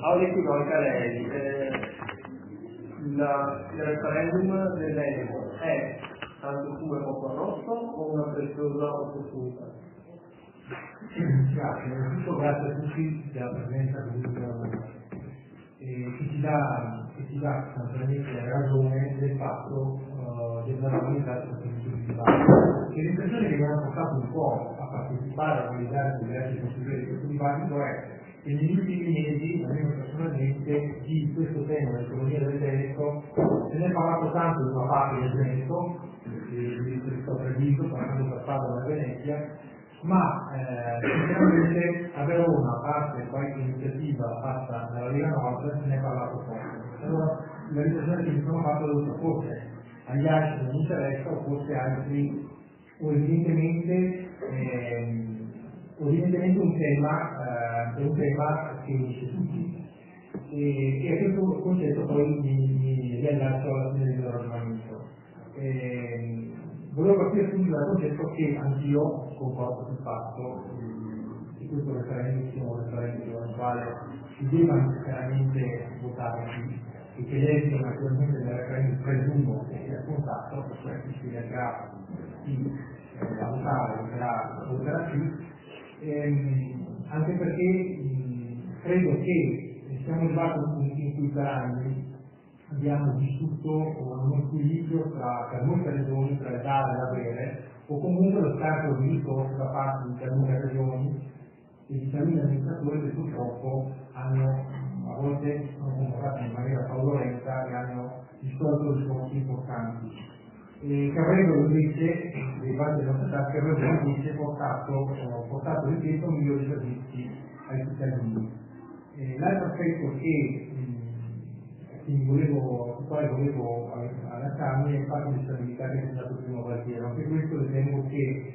Audio economica lei, il referendum del Veneto è tanto fumo e poco arrosto o una preziosa opportunità? Grazie, innanzitutto grazie a tutti della presenza che ci dà sostanzialmente ragione del fatto della normalità di questo dibattito. E l'impressione che mi hanno portato un po' a partecipare, a analizzare le diverse possibilità di questo dibattito è che negli ultimi mesi, almeno personalmente, di questo tema dell'economia del Veneto se ne è parlato tanto in una parte del Veneto, di sto Treviso, parlando per Padova e Venezia, ma sinceramente a Verona, a parte qualche iniziativa fatta dalla Lega Nord, se ne è parlato poco. Allora la riflessione che mi sono fatto è dovuta forse agli altri non interessa o forse altri o evidentemente un tema che unisce tutti e a questo concetto poi mi riallaccio alla fine del mio ragionamento. Volevo partire subito dal concetto che anch'io concordo sul fatto che questo referendum sia un referendum nel quale si debba necessariamente votare sì e che l'esito naturalmente del referendum presumo che sia scontato, per cui chi si leggerà sì a votare voterà sì, anche perché credo che siamo arrivati a un punto in cui per anni abbiamo vissuto uno squilibrio per molte regioni tra il dare e l'avere, o comunque lo scarico di risorse da parte di talune regioni e di taluni amministratori che purtroppo hanno a volte sono comportati in maniera fraudolenta e hanno distolto risorse importanti. Che avrebbero invece, dei vari della società, che avrebbero invece portato ripeto migliori servizi ai cittadini. L'altro aspetto sul quale volevo allacciarmi è il fatto di stabilità che è stato il primo quartiere. Anche questo ritengo che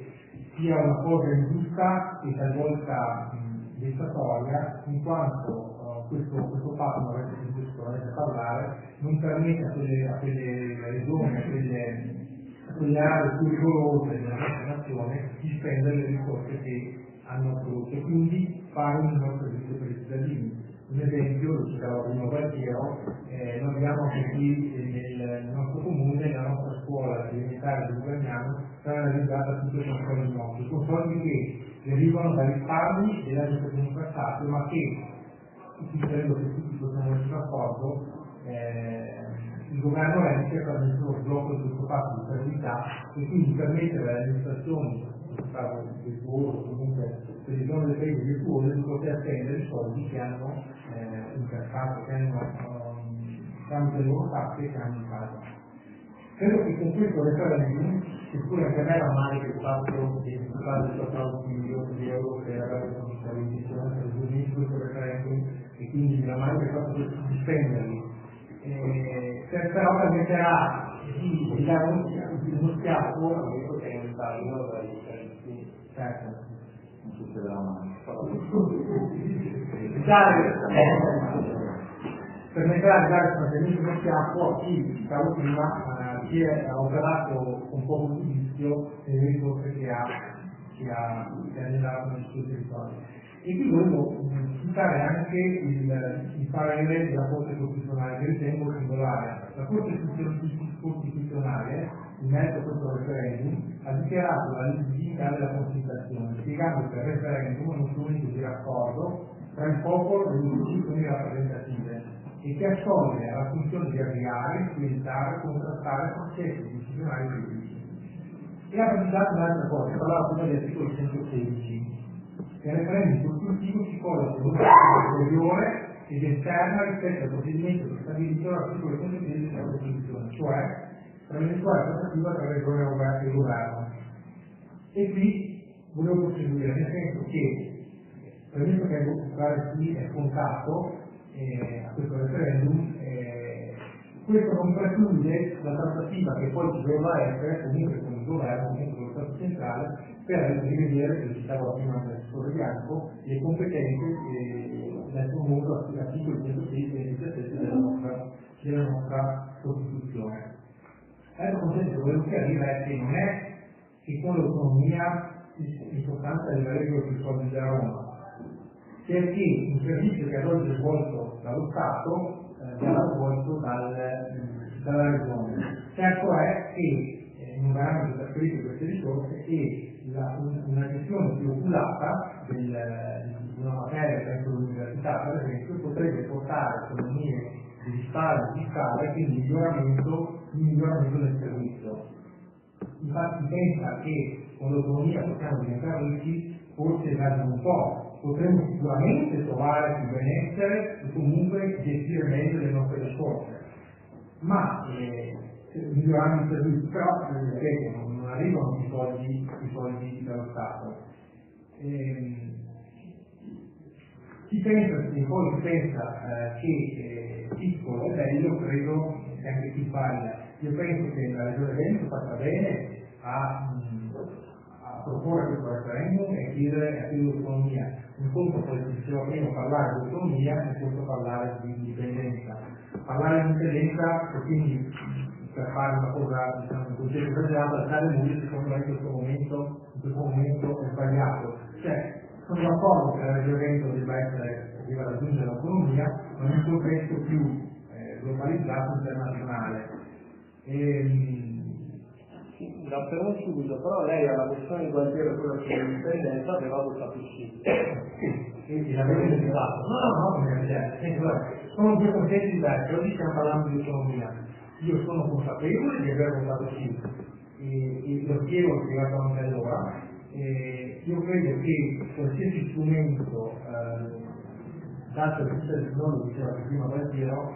sia una cosa ingiusta e talvolta vessatoria, in quanto questo fatto, non avete sentito sicuramente parlare, non permette a quelle regioni, a quelle aree più rigorose della nostra nazione di spendere le risorse che hanno prodotto e quindi fare un miglior servizio per i cittadini. Un esempio, lo citavo prima Gualtiero, noi abbiamo anche qui nel nostro comune, la nostra scuola elementare di Lugagnano sarà realizzata tutte con soldi nostri, con soldi che derivano dai risparmi dell'anno che sono passati, ma che credo che tutti possiamo essere d'accordo, il governo Renzi ha permesso lo sblocco di questo fatto di stabilità e quindi permettere alle amministrazioni, virtuose, comunque per le zone del paese virtuose, di poter spendere i soldi che hanno incassato, che hanno tramite le loro tasse che hanno in casa. Credo che con questo referendum, seppure anche a me era male che il fatto di fare il 14 milioni di euro che avrebbe cominciato l'indizione per il questo referendum e quindi mi era male che il fatto di spenderli. Però permetterà di dare uno schiaffo a questo che è un taglio dai differenti. Certo, non succederà mai. Permetterà di dare sostanzialmente uno schiaffo a chi, diciamo prima, si è operato un po' di giudizio nelle risorse che ha generato nel suo territorio. E qui volevo citare anche il parere della Corte Costituzionale che ritengo singolare. La Corte Costituzionale, in merito a questo referendum, ha dichiarato la legittimità della consultazione, spiegando che il referendum è uno strumento di raccordo tra il popolo e le istituzioni rappresentative e che assolve alla funzione di avviare, influenzare, contrastare processi decisionali politici. E ha precisato un'altra cosa, parlava prima dell'articolo 116, che il referendum costruttivo si colloca in una posizione superiore ed esterna rispetto al procedimento che stabilisce l'articolo 116 della Costituzione, cioè per l'eventuale trattativa tra Regione e Governo. E qui volevo proseguire, nel senso che, premesso che il votare sì è scontato a questo referendum, questo non preclude la trattativa che poi ci doveva essere comunque con il governo, comunque con lo Stato centrale, per rivedere, come citavo prima del professore Bianco, le competenze del suo mondo articoli 106 e 17 della nostra Costituzione. L'altro concetto che volevo chiarire è che non è che con l'autonomia in sostanza le regole più soldi della Roma, perché un servizio che ad oggi è svolto dallo Stato verrà svolto dalla Regione. Certo è che non verranno trasferite queste risorse e una gestione più oculata di una materia penso l'università per esempio potrebbe portare economie di risparmio fiscale e quindi miglioramento del servizio. Infatti pensa che con l'autonomia possiamo diventare ricchi, forse esagero un po'. Potremmo sicuramente trovare più benessere e comunque gestire meglio le nostre risorse, ma migliorando il servizio, però non arrivano i soldi dallo Stato. Si pensa che piccolo è bello, credo che anche chi sbaglia. Io penso che la Regione Veneto faccia bene a proporre questo referendum e chiedere l'autonomia. Un conto, come diceva prima, parlare di autonomia e un conto parlare di indipendenza. Parlare di indipendenza, quindi per fare una cosa, diciamo, un concetto esagerato, alzare il muro, secondo me in questo momento è sbagliato. Cioè, sono d'accordo che la Regione Veneto debba raggiungere l'autonomia, ma in un contesto più globalizzato internazionale. La fermo subito, però lei alla questione di Gualtiero, quello che è l'indipendenza, aveva votato sì. Sì, l'aveva votato. Sono due concetti diversi, oggi stiamo parlando di autonomia. Io sono consapevole di aver votato sì, e lo spiego, l'ho spiegato anche allora. Io credo che qualsiasi strumento dato da tutte le donne, diceva prima Gualtiero,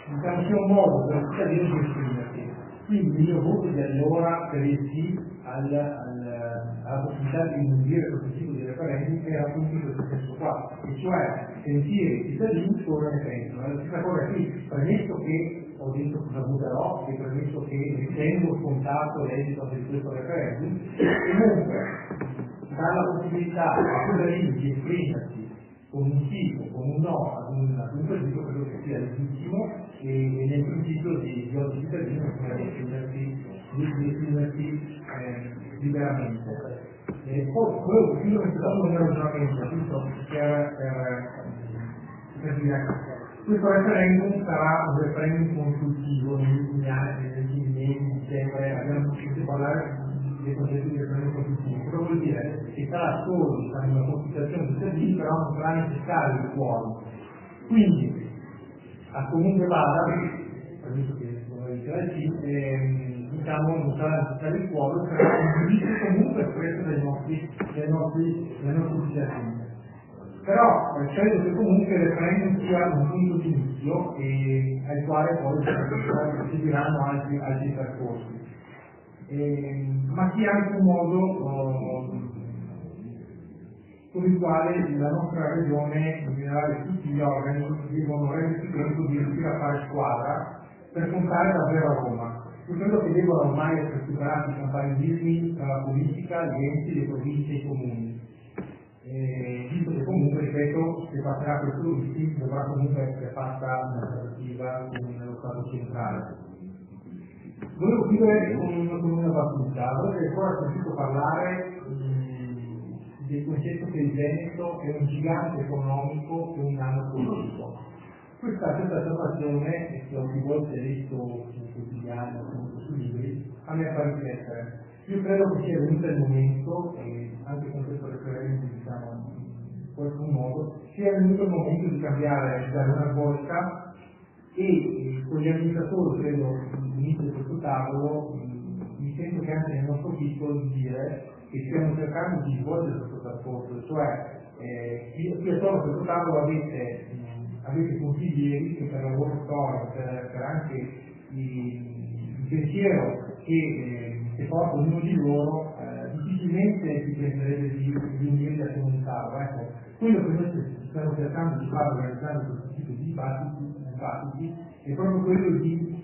diciamo sia un modo per il cittadino di esprimersi. Quindi il mio voto di allora per il sì alla possibilità di indire questo tipo di referendum era appunto in questo senso qua, e cioè sentire i cittadini cosa ne pensano. La stessa cosa qui, premesso che ho detto cosa voterò e premesso che ritengo scontato l'esito di questo referendum, comunque dà la possibilità ai cittadini di esprimersi con un sì o con un no ad un quesito, credo che sia legittimo e nel principio di ogni cittadino di esprimersi liberamente. Poi quello che è stato un ragionamento giusto per dire questo referendum sarà un referendum consultivo negli ultimi anni, negli ultimi mesi, di dicembre, abbiamo sentito parlare dei concetti di referendum consultivo. Cosa vuol dire? Che sarà solo una consultazione di cittadini, però non sarà necessario il quorum. Quindi, a comunque vada, previsto che come diceva il sì, diciamo non sarà necessario il quorum, sarà un giudizio comunque espresso dai nostri cittadini. Però credo che comunque il referendum sia un punto di inizio al quale poi seguiranno altri percorsi. Ma sia anche un modo con il quale la nostra regione, in generale tutti gli organi, devono rendersi conto di riuscire a fare squadra per puntare davvero a Roma. Io credo che devono ormai essere superati i campanilismi tra la politica, gli enti, le province e i comuni. Visto che comunque, ripeto, se passerà questo rischio dovrà comunque essere fatta una trattativa con lo Stato centrale. Volevo chiudere con una battuta. Avete ancora sentito parlare del concetto che il Veneto è un gigante economico e un nano politico. Questa affermazione, che ho più volte letto sui quotidiani o sui libri, a me fa riflettere. Io credo che sia venuto il momento, e anche con questo referendum diciamo in qualche modo, sia venuto il momento di cambiare, di dare una svolta, e con gli amministratori, credo, all'inizio di questo tavolo, mi sento che anche nel nostro piccolo di dire che stiamo cercando di svolgere questo percorso, cioè qui attorno a questo tavolo avete consiglieri che per la loro storia, per anche il pensiero che porta ognuno di loro, difficilmente si penserebbe di unirli a comunicarlo. Ecco, quello che noi stiamo cercando di fare organizzando questo tipo di dibattiti è proprio quello di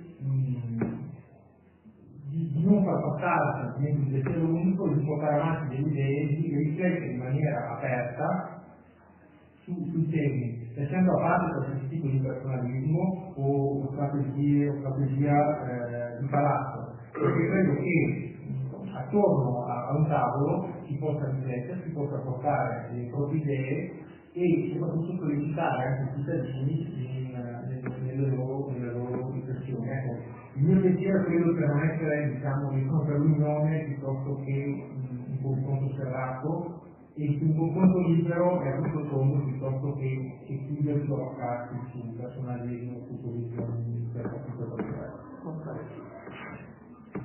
non far passare il sentimento di pensiero unico, di portare avanti delle idee, di riflettere in maniera aperta sui temi, lasciando a parte qualsiasi tipo di personalismo o strategia di palazzo, perché credo che attorno a un tavolo si possa riflettere, si possa portare le proprie idee e soprattutto sollecitare anche i cittadini nelle loro riflessioni. Ecco, il mio pensiero credo per non essere, diciamo, per l'unione piuttosto che un confronto serrato, e un confronto libero è tutto tondo piuttosto che chiudersi o bloccarsi su personalismo, su posizioni per tutto il resto.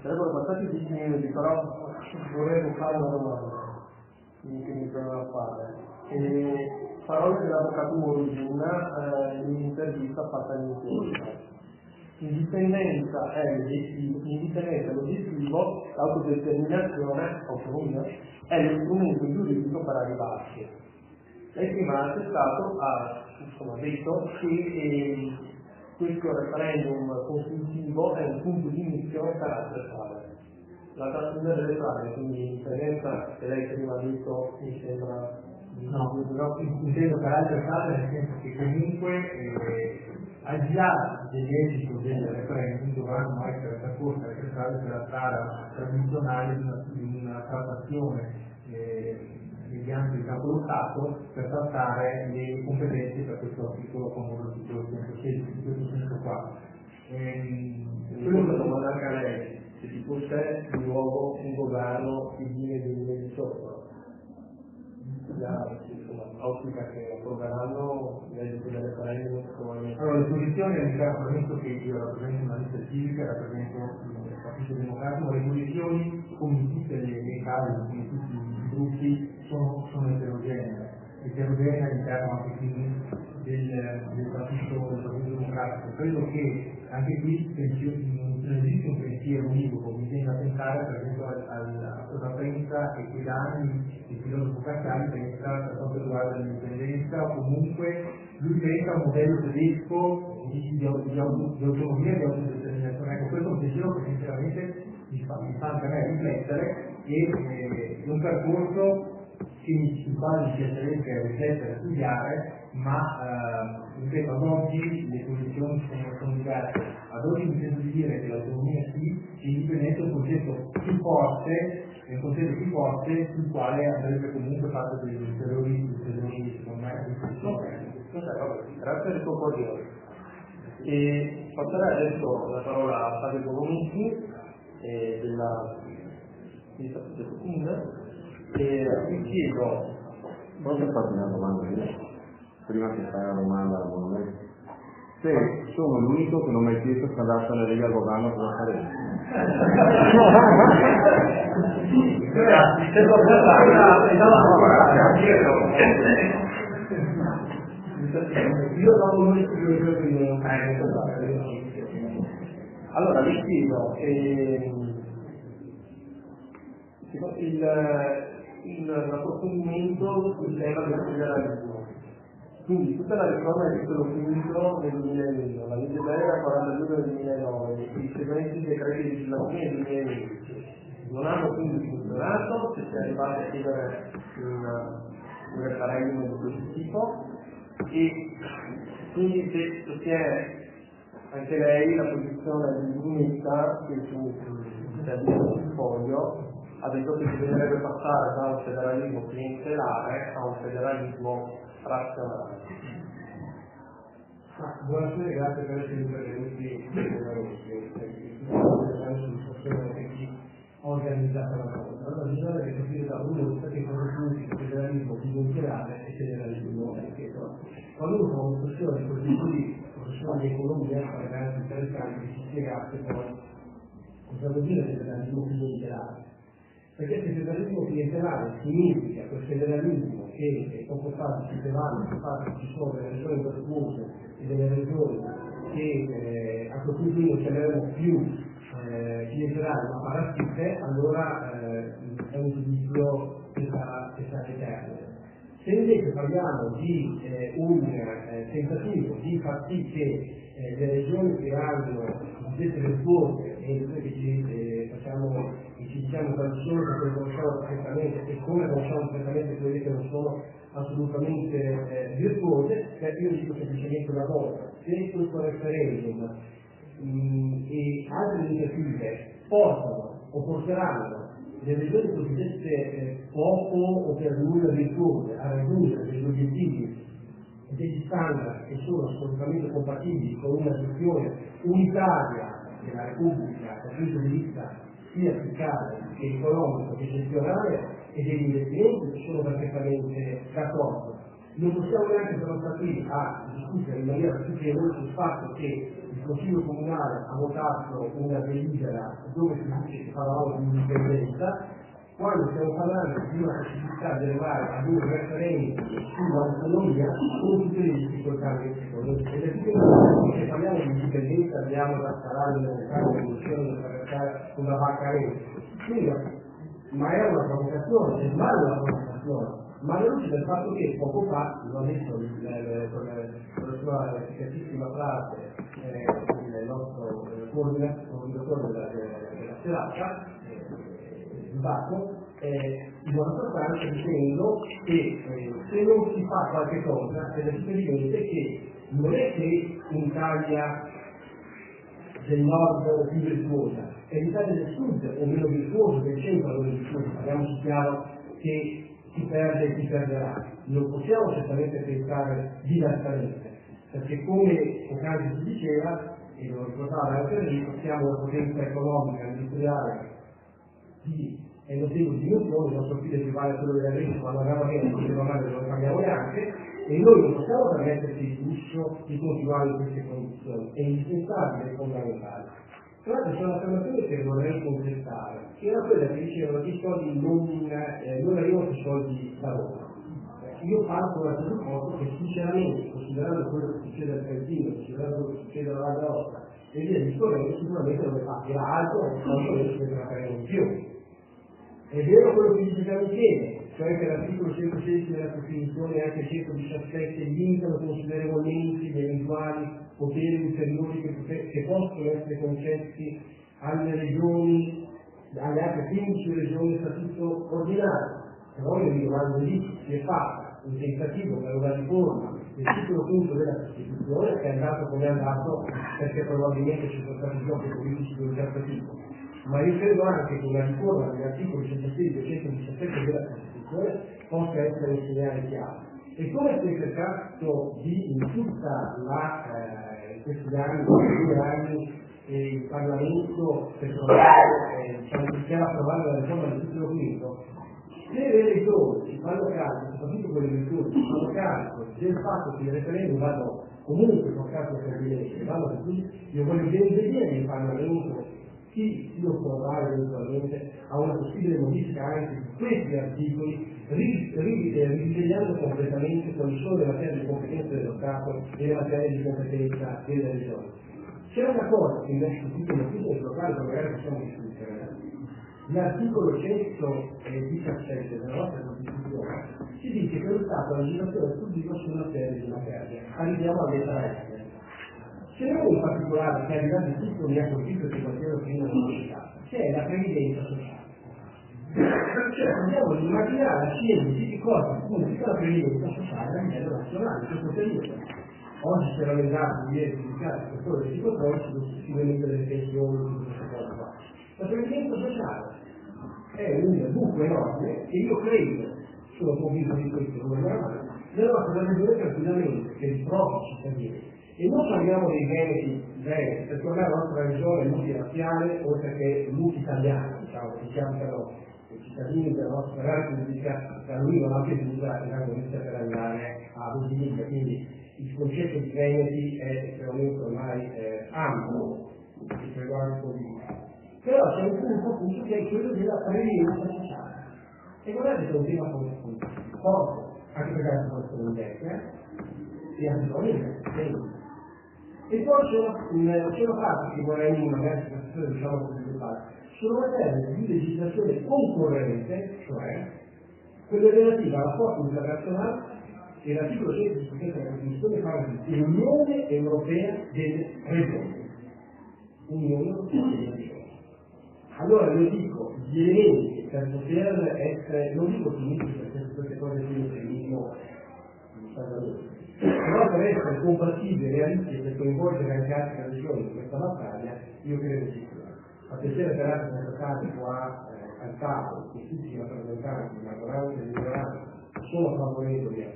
Sarebbero passati 10 minuti, però volevo fare una domanda che mi provava a fare. Parole dell'avvocato Morugin in un'intervista fatta all'interno. L'indipendenza è l'obiettivo, l'autodeterminazione, autonomia, è lo strumento giuridico per arrivarci. Lei prima ha detto che questo referendum consultivo è un punto di inizio per altre strade. La trasmissione delle strade, quindi l'indipendenza che lei prima ha detto, mi sembra... No, intendo per altre strade nel senso che comunque al di là dell'esito del referendum dovranno essere percorse altre strade per la strada tradizionale di una trattazione mediante il capo dello Stato per trattare le competenze per questo articolo famoso l'articolo 116, in questo senso qua. Quello che domanda anche a lei, se ci fosse di nuovo un governo civile del 2018, auspica che approveranno l'esito del referendum. Allora, le posizioni all'interno, premetto che io rappresento una lista civica, rappresento il Partito Democratico, le posizioni, come in tutte le case, come in tutti i gruppi, sono eterogenee all'interno anche quindi del Partito Democratico. Credo che anche qui non esiste un pensiero univoco, bisogna pensare per esempio a cosa pensa e che da anni il filosofo Cascali pensa per quanto riguarda l'indipendenza, o comunque lui pensa a un modello tedesco di autonomia e di autodeterminazione. Ecco, questo è un pensiero che sinceramente mi fa anche a me riflettere, e è un percorso sul quale mi piacerebbe riflettere, studiare, ma ripeto, ad oggi le posizioni sono diverse. Ad oggi mi sento di dire che l'autonomia sì, l'indipendenza è un concetto più forte, sul quale andrebbe comunque fatto degli ulteriori secondo me riflessioni. Grazie del tuo cordiale. E passerei adesso la parola a Fabio Bonomiti della Statuto Comune, e vi chiedo... Posso farti una domanda io? Prima che fai una domanda al monumento. Se sono l'unico che non mi ha chiesto se andasse alla Lega al governo, cosa farei? Io trovo molto più allora vi chiedo l'approfondimento sul tema del federalismo. Quindi tutta la riforma del titolo quinto del 2001, la legge delega 42 del 2009 e i seguenti decreti legislativi del 2011 non hanno quindi funzionato, se si è arrivati a chiedere un referendum di questo tipo, e quindi se sostiene anche lei la posizione di Brunetta che sul foglio ha detto che bisognerebbe passare da un federalismo clientelare a un federalismo razionale. Buonasera, grazie per essere intervenuti. organizzata la cosa. Allora bisogna capire da uno perché cosa significa federalismo bilaterale e federalismo elettorale. Quando uno fa una questione di professione di economia, è veramente interessante che si spiegasse poi cosa vuol dire federalismo bilaterale. Perché il federalismo clientelare significa quel federalismo che poco fa dicevamo, infatti ci sono delle regioni virtuose e delle regioni che a questo punto chiameremo più clientelare ma parassite, allora è un giudizio che sarà eterno. Se invece parliamo di un tentativo di far sì che le regioni che hanno cosiddette virtuose e che ci diciamo tradizioni che conosciamo perfettamente e come conosciamo perfettamente quelle che non sono assolutamente virtuose, io dico semplicemente una cosa: se questo referendum e altre iniziative portano o porteranno le regioni cosiddette poco o per nulla virtuose a raggiungere degli obiettivi e degli standard che sono assolutamente compatibili con una gestione unitaria della Repubblica dal punto di vista sia fiscale che economico che gestionale e degli investimenti, sono perfettamente d'accordo. Non possiamo neanche però stare qui a discutere in maniera piacevole sul fatto che il Consiglio Comunale ha votato una delibera dove si dice che parlavamo di indipendenza, quando stiamo parlando di una possibilità di arrivare ad un referendum sull'autonomia con tutte le difficoltà che ci sono. Ed è tutto che parliamo di indipendenza, abbiamo da scalare nelle condizioni da attraversare una vacca rete. Ma è una provocazione, è male una provocazione. Ma alla luce del fatto che poco fa, l'ho detto con la sua efficacissima frase, il nostro coordinatore della serata, Bacco, in buona sostanza dicendo che se non si fa qualche cosa è evidente che non è che l'Italia del nord è più virtuosa, è l'Italia del sud o meno virtuoso, del centro o meno virtuoso, parliamoci chiaro che chi perde e chi perderà. Non possiamo certamente pensare diversamente, perché come poc'anzi si diceva, e lo ricordava anche Enrico, siamo una potenza economica, industriale e notevoli dimensioni, il nostro PIL equivale a quello dell'America, quando andiamo bene non poteva male, non lo paghiamo neanche, e noi non possiamo permetterci il lusso di continuare in queste condizioni, è indispensabile e fondamentale. Tra l'altro c'è un'affermazione che vorrei contestare, che era quella che dicevano che i soldi non arrivano sui soldi da Roma. Io parto dal presupposto che sinceramente, considerando quello che succede al Trentino, considerando quello che succede alla Valle d'Aosta e via discorrendo, sicuramente non è facile altro e non si deve di più. È vero quello che dice Michele, cioè che l'articolo 116 della Costituzione e anche il 117 limitano considerevolmente gli eventuali poteri ulteriori che possono essere concessi alle regioni, alle altre 15 regioni a statuto ordinario. Però io mi domando lì si è fatta un tentativo per una riforma del titolo quinto della Costituzione che è andato come è andato perché probabilmente ci sono stati giochi politici di un certo tipo. Ma io credo anche che una riforma degli articoli 116 e 117 della Costituzione possa essere un segnale chiaro. E come si è cercato di in tutta in questi anni, 2 anni, il Parlamento per approvare la riforma del titolo quinto, se le regioni si fanno carico, soprattutto quelle virtuose, si fanno carico del fatto che i referendum vanno comunque portati a termine, vanno così, io voglio benvedere il Parlamento chi si opporrà eventualmente a una possibile modifica anche di questi articoli, risvegliando completamente quali sono le materie di competenza dello Stato e le materie di competenza delle regioni. C'è una cosa che invece discutito nel sito locale, che magari possiamo discutere, l'articolo 117 della nostra Costituzione ci dice che lo Stato ha la legislazione esclusiva su una serie di materie. Arriviamo alla lettera F. Ce n'è un particolare che è arrivato in tutto mi ha colpito e che qualcuno prima non ho citato, che è la previdenza sociale. Cioè dobbiamo immaginare la scienza di che cosa significa la previdenza sociale a livello nazionale in questo periodo. Oggi si era legato ieri giudicato il settore dei psicotropici, successivamente delle pensioni di queste cose qua. La previdenza sociale è un buco enorme che io credo, sono convinto di questo, come normale, nella nostra regione tranquillamente, che i propri cittadini. E non parliamo dei veneti, perché ormai la nostra regione è multirazziale oltre che multitaliana. diciamo, che chiamano i cittadini della nostra Repubblica, che arrivano anche Lampedusa e Lampedusa per andare a Ventimiglia, quindi il concetto di Veneti è estremamente ormai ampio, che riguarda politica. Però c'è un punto appunto che è quello della previdenza sociale. E guardate che è un tema forte, anche perché la situazione invecchia e ha bisogno di tempo. E poi c'è una parte che vorrei magari diciamo così fare. Sono materie di legislazione concorrente, cioè quelle relative al rapporto internazionale, e l'articolo 117 della Costituzione parla di Unione Europea delle Regioni. Unione Europea delle Regioni. Allora io dico, gli elementi per poter essere, non dico finiti perché queste cose qui non benissimo, però per essere compatibili e realistici e per coinvolgere anche altre regioni in questa battaglia, io credo che sia. Attenzione peraltro nel caso qua al capo che tutti i rappresentanti di maggioranza e di minoranza sono favorevoli a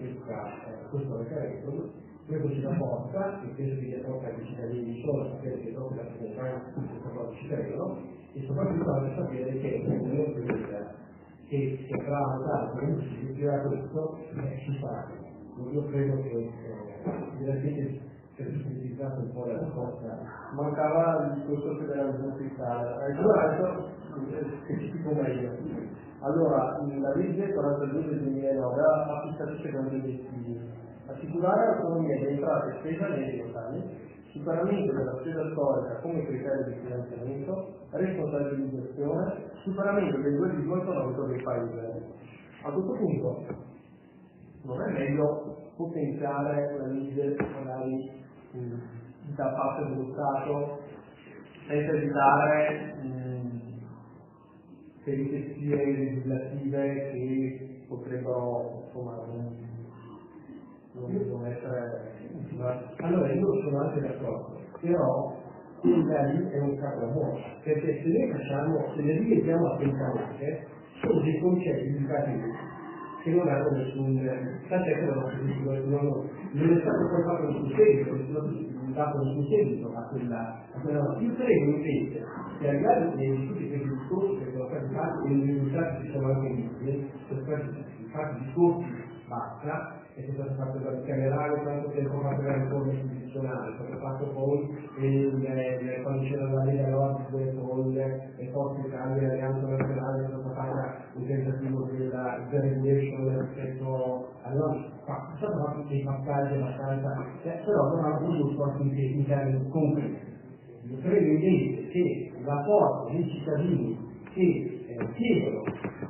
questo referendum, questo ci dà forza e penso che dia forza anche ai cittadini solo sapere che dopo la rappresentanza questa cosa ci credono e soprattutto anche sapere che l'Unione Europea che si andrà a votare comunque si riuscirà questo ci farà. Io credo che veramente per utilizzato un po' la risposta. Mancava il discorso federalismo fiscale. Allora, specifico meglio. Allora, la legge 42 del 2009 ha fissato i seguenti obiettivi: assicurare l'autonomia di entrate e spesa negli enti locali, superamento della spesa storica come criterio di finanziamento, responsabilizzazione, superamento del 2,8 economico del paese. A questo punto non è meglio potenziare una legge magari da parte dello Stato senza evitare peripezie legislative che potrebbero insomma non essere. Allora io sono anche d'accordo, però il lì è un capo buono, perché se noi se le rileggiamo attentamente sono dei concetti educativi che non hanno nessun, tant'è che non è stato poi fatto nessun seguito, non è dato nessun seguito a quella. Io credo invece che arrivare nei tutti questi discorsi che sono stati fatti e i risultati ci sono anche visti, sono stati fatti discorsi basta, è stato fatto dal bicamerale tanto tempo fa per la riforma istituzionale, è stato fatto poi quando c'era la Lega Nord con le Forze Italia e l'Alleanza Nazionale, è stato fatto un tentativo della deregulation rispetto all'ONU, è stato fatto dei passaggi abbastanza, però non ha avuto sforzi in termini concreti. Io credo invece che la forza dei cittadini che chiedono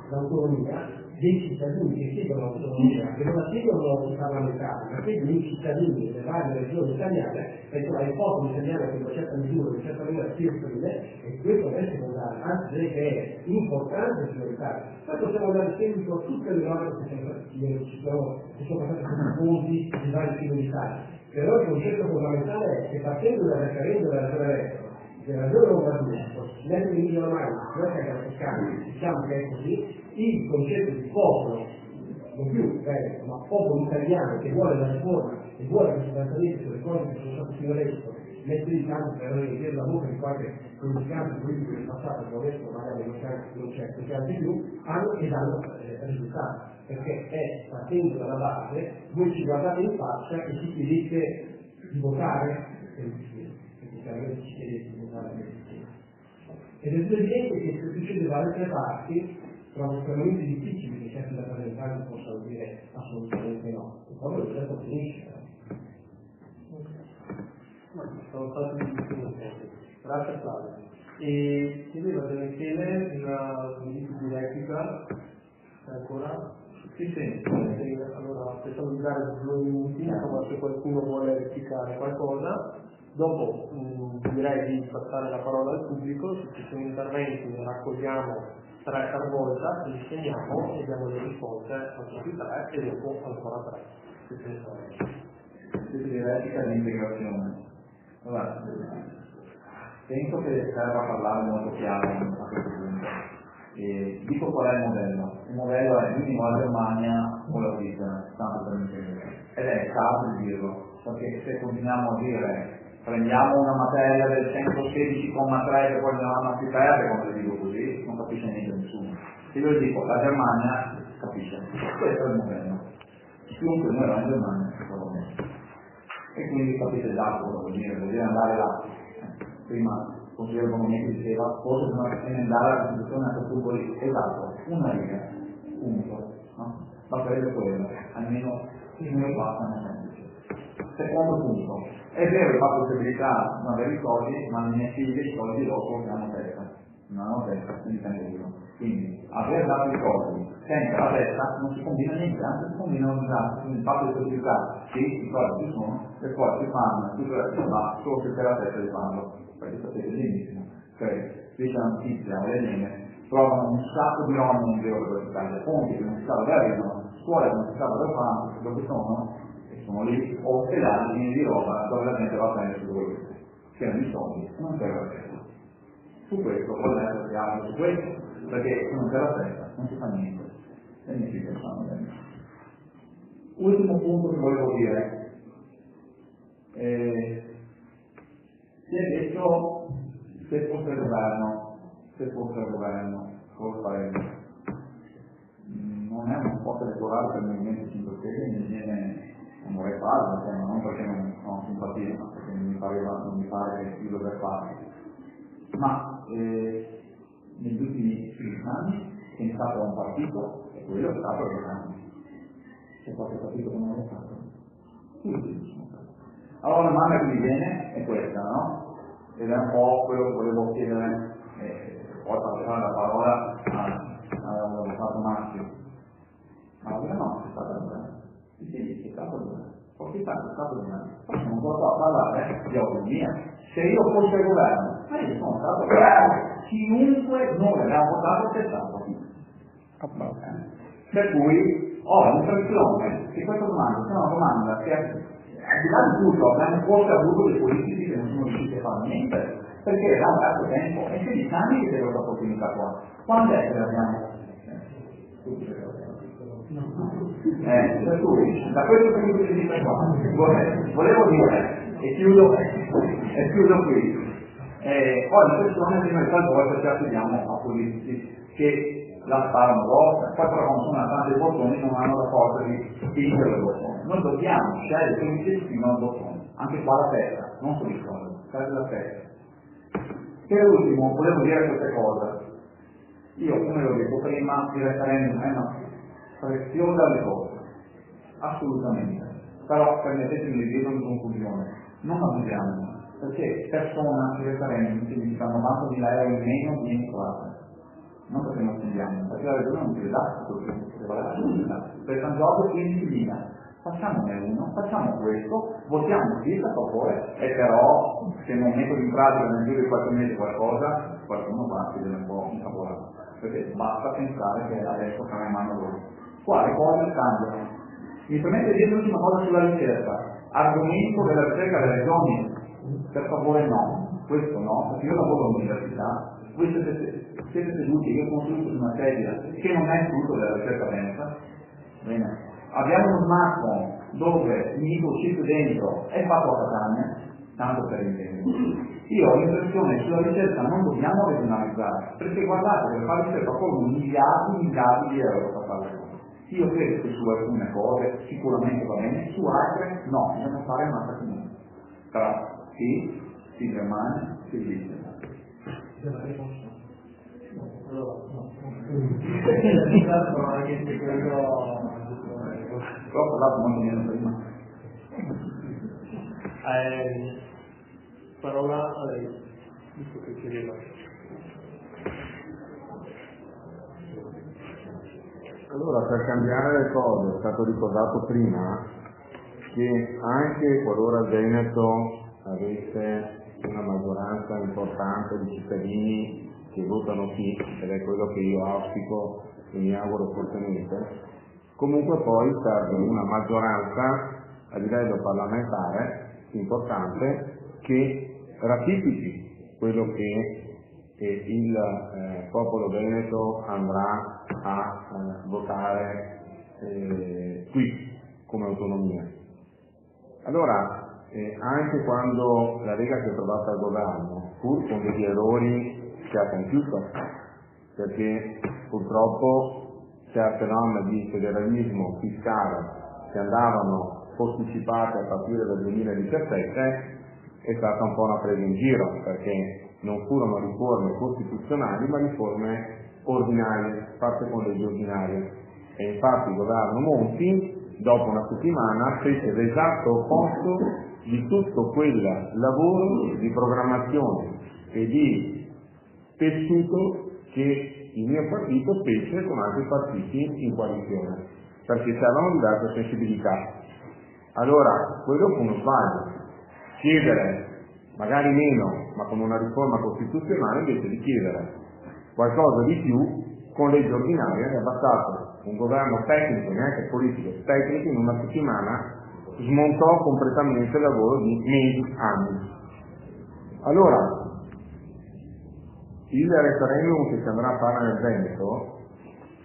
l'autonomia, dei cittadini che chiedono l'autonomia, che non la chiedono i parlamentari, ma chiedono i cittadini delle varie regioni italiane, perché il popolo italiano che in una certa misura, in una certa maniera si esprime, e questo è secondario, anzi direi che è importante e prioritario. Poi possiamo dare seguito a tutte le norme che sono passate confusi di vari tipi di stati. Però il concetto fondamentale è che partendo dal referendum della regione Veneto, della regione Lombardia, nell'Emilia Romagna, noi che la Toscana, diciamo che è così, il concetto di popolo, non più Veneto, ma popolo italiano che vuole la riforma e vuole che sostanzialmente sulle cose che sono state fino adesso mettere in campo per riempire la bocca di qualche comunicante politico del passato che adesso magari non c'è più, hanno e danno risultati. Perché è partendo dalla base, voi ci guardate in faccia e ci chiedete di votare per il sistema, perché chiaramente ci chiedete di votare per il sistema. Ed è evidente che se succede da altre parti, trovo estremamente difficile che certi rappresentanti possano dire assolutamente no. E poi lo certo finisce. Sono stati difficili. Grazie Flavio. E chiedevo a Michele una di replica ancora. Sì. Allora possiamo dare 2 minuti, insomma se qualcuno vuole replicare qualcosa. Dopo direi di passare la parola al pubblico, se ci sono interventi ne raccogliamo 3 per volta, li segniamo e diamo le risposte a tutti e 3 e dopo ancora 3. Sì, replica di integrazione. Allora, penso che serva parlare molto chiaro a questo punto. Dico qual è il modello. Il modello è minimo la Germania o la Svizzera, tanto per intendere. Ed è il caso di dirlo, perché se continuiamo a dire prendiamo una materia del 116,3 che poi nella si perde, come le dico così, non capisce niente nessuno. Se io dico la Germania capisce, questo è il modello. Chiunque noi va in Germania secondo me. E quindi capite il dato cosa vuol dire andare là. Prima il consigliere economico diceva forse bisogna emendare la Costituzione anche sul politico. Esatto, una riga, punto. No? Va bene quello, almeno il mio passa nel semplice. Secondo punto, è vero che fa possibilità di avere i soldi, ma nei miei figli i soldi dopo non hanno testa, quindi tengo uno. Quindi aver dato i soldi senza la testa non si combina niente, anzi si combinano disastri, quindi il fatto di possibilità, sì, i soldi ci sono, e poi si fanno tutto il resto, ma solo se per la testa di farlo, perché sapete benissimo, cioè, dice la notizia, le linee, trovano un sacco di roba in giro per l'Italia, ponti che non si sa dove arrivano, scuole che non si sa dove fanno, dove sono, e sono lì, o ospedali pieni di roba dove la gente va a prendere su dove c'erano i soldi, non c'era la testa. Su questo, poi adesso si apre su questo, perché se non c'è la testa non si fa niente, e niente che fanno bene. Ultimo punto che volevo dire, si è detto se fosse il governo, cosa faremo? Non è un spot elettorale per il Movimento 5 Stelle, mi viene, non vorrei farlo, non perché non ho simpatia, ma perché non mi pare di dover farlo. Ma negli ultimi 15 anni è stato un partito e quello è stato il governo. C'è qualche partito che non l'ha fatto? Tutti sono stati. Allora la domanda che mi viene è questa, no? Ed è un po' quello che volevo chiedere, poi passare la parola all'avvocato Massimo. Ma la vera no, è stata il governo. Sì, è stato il governo. Forse è stato il governo. Poi non posso parlare di autonomia. Se io fossi il governo, ma io sono stato il governo. Chiunque noi abbiamo votato c'è stato. Per cui ho l'impressione che questa domanda sia una domanda che al di là di tutto abbiamo forse avuto dei politici che non sono riusciti a fare niente, perché da un certo tempo è 16 anni che c'è questa opportunità qua. Quando è che l'abbiamo? Per cui, da questo punto di vista qua, volevo dire, e chiudo qui, ho l'impressione che noi talvolta ci affidiamo a politici che la sparano volta, poi però quando sono tanti bottoni non hanno la forza di spingere il bottone. Noi dobbiamo scegliere quelli che spingono il bottone, anche qua la testa, non solo i soldi, serve la testa. Per ultimo, volevo dire queste cose. Io, come l'ho detto prima, il referendum è una preziosa risorsa, assolutamente. Però permettetemi di dirlo in conclusione, non abusiamo, perché persona il referendum significa 90.000 euro in meno di entrate. Non perché non spendiamo, perché la regione non ci dà che vale la giusta, per San Giorgio 15.000. Facciamone uno, facciamo questo, votiamo sì a favore, e però se non metto in pratica nel giro di 4 mesi qualcosa, qualcuno va a chiedere un po' in favore, perché basta pensare che adesso sarà in mano loro. Qua le cose cambiano. Mi permette di dire l'ultima cosa sulla ricerca. Argomento della ricerca delle regioni, per favore no, questo no, perché io lavoro all'università, voi siete seduti, io sono seduto su una sedia che non è frutto della ricerca veneta, bene. Abbiamo uno smartphone dove il microchip dentro è fatto a Catania, tanto per intendere. Io ho l'impressione che sulla ricerca non dobbiamo regionalizzare, perché guardate, per fare ricerca poi miliardi di euro per fare le cose. Io credo che su alcune cose sicuramente va bene, su altre no, bisogna fare un'altra comune. Però sì Germania, sì Svizzera. Ho parlato molto meno prima. Parola a lei, visto che chiedeva. Allora, per cambiare le cose, è stato ricordato prima che anche qualora il Veneto avesse una maggioranza importante di cittadini che votano sì, ed è quello che io auspico e mi auguro fortemente, comunque poi serve una maggioranza a livello parlamentare importante che ratifichi quello che il popolo veneto andrà a votare qui come autonomia. Allora, anche quando la Lega si è trovata al governo, pur con degli errori che ha compiuto, perché purtroppo certe norme di federalismo fiscale che andavano posticipate a partire dal 2017 è stata un po' una presa in giro, perché non furono riforme costituzionali ma riforme ordinarie, fatte con leggi ordinarie. E infatti il governo Monti dopo una settimana fece l'esatto opposto di tutto quel lavoro di programmazione e di tessuto che il mio partito fece con altri partiti in coalizione, perché c'erano diverse sensibilità. Allora, quello fu uno sbaglio. Chiedere magari meno, ma con una riforma costituzionale, invece di chiedere qualcosa di più con legge ordinaria, è bastato un governo tecnico, neanche politico, tecnico, in una settimana smontò completamente il lavoro di mesi, anni. Allora, il referendum che si andrà a fare nel Veneto,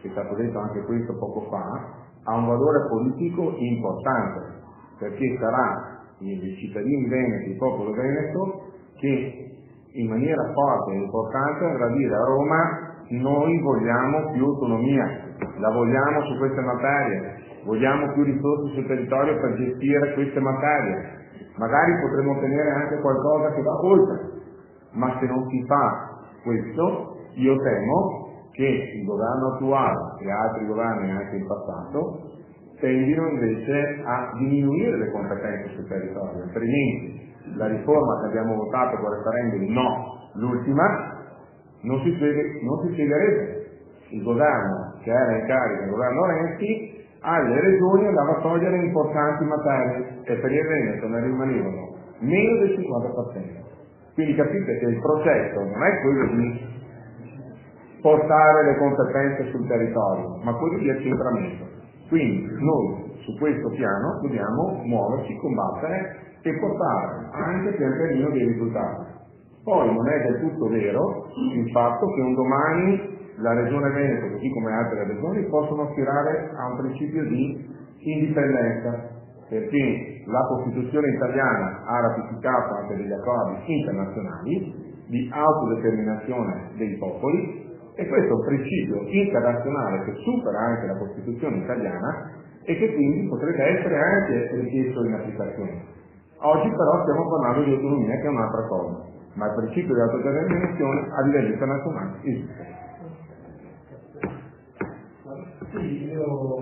che è stato detto anche questo poco fa, ha un valore politico importante, perché sarà i cittadini veneti, il popolo veneto, che in maniera forte e importante andrà a dire a Roma: noi vogliamo più autonomia, la vogliamo su queste materie, vogliamo più risorse sul territorio per gestire queste materie, magari potremo ottenere anche qualcosa che va oltre, ma se non si fa questo, io temo che il governo attuale e altri governi anche in passato tendino invece a diminuire le competenze sul territorio, altrimenti la riforma che abbiamo votato con il referendum no, l'ultima, non si spiegherebbe. Il governo che era in carica, il governo Renzi, alle regioni andava a togliere importanti materie e per il Veneto ne rimanevano meno del 50%. Quindi capite che il processo non è quello di portare le competenze sul territorio, ma quello di accentramento. Quindi noi su questo piano dobbiamo muoverci, combattere e portare anche pian pianino dei risultati. Poi non è del tutto vero il fatto che un domani la Regione Veneto, così come altre regioni, possono aspirare a un principio di indipendenza, perché la Costituzione italiana ha ratificato anche degli accordi internazionali di autodeterminazione dei popoli, e questo è un principio internazionale che supera anche la Costituzione italiana e che quindi potrebbe essere anche richiesto in applicazione. Oggi però stiamo parlando di autonomia, che è un'altra cosa, ma il principio di autodeterminazione a livello internazionale esiste. Sì, io volevo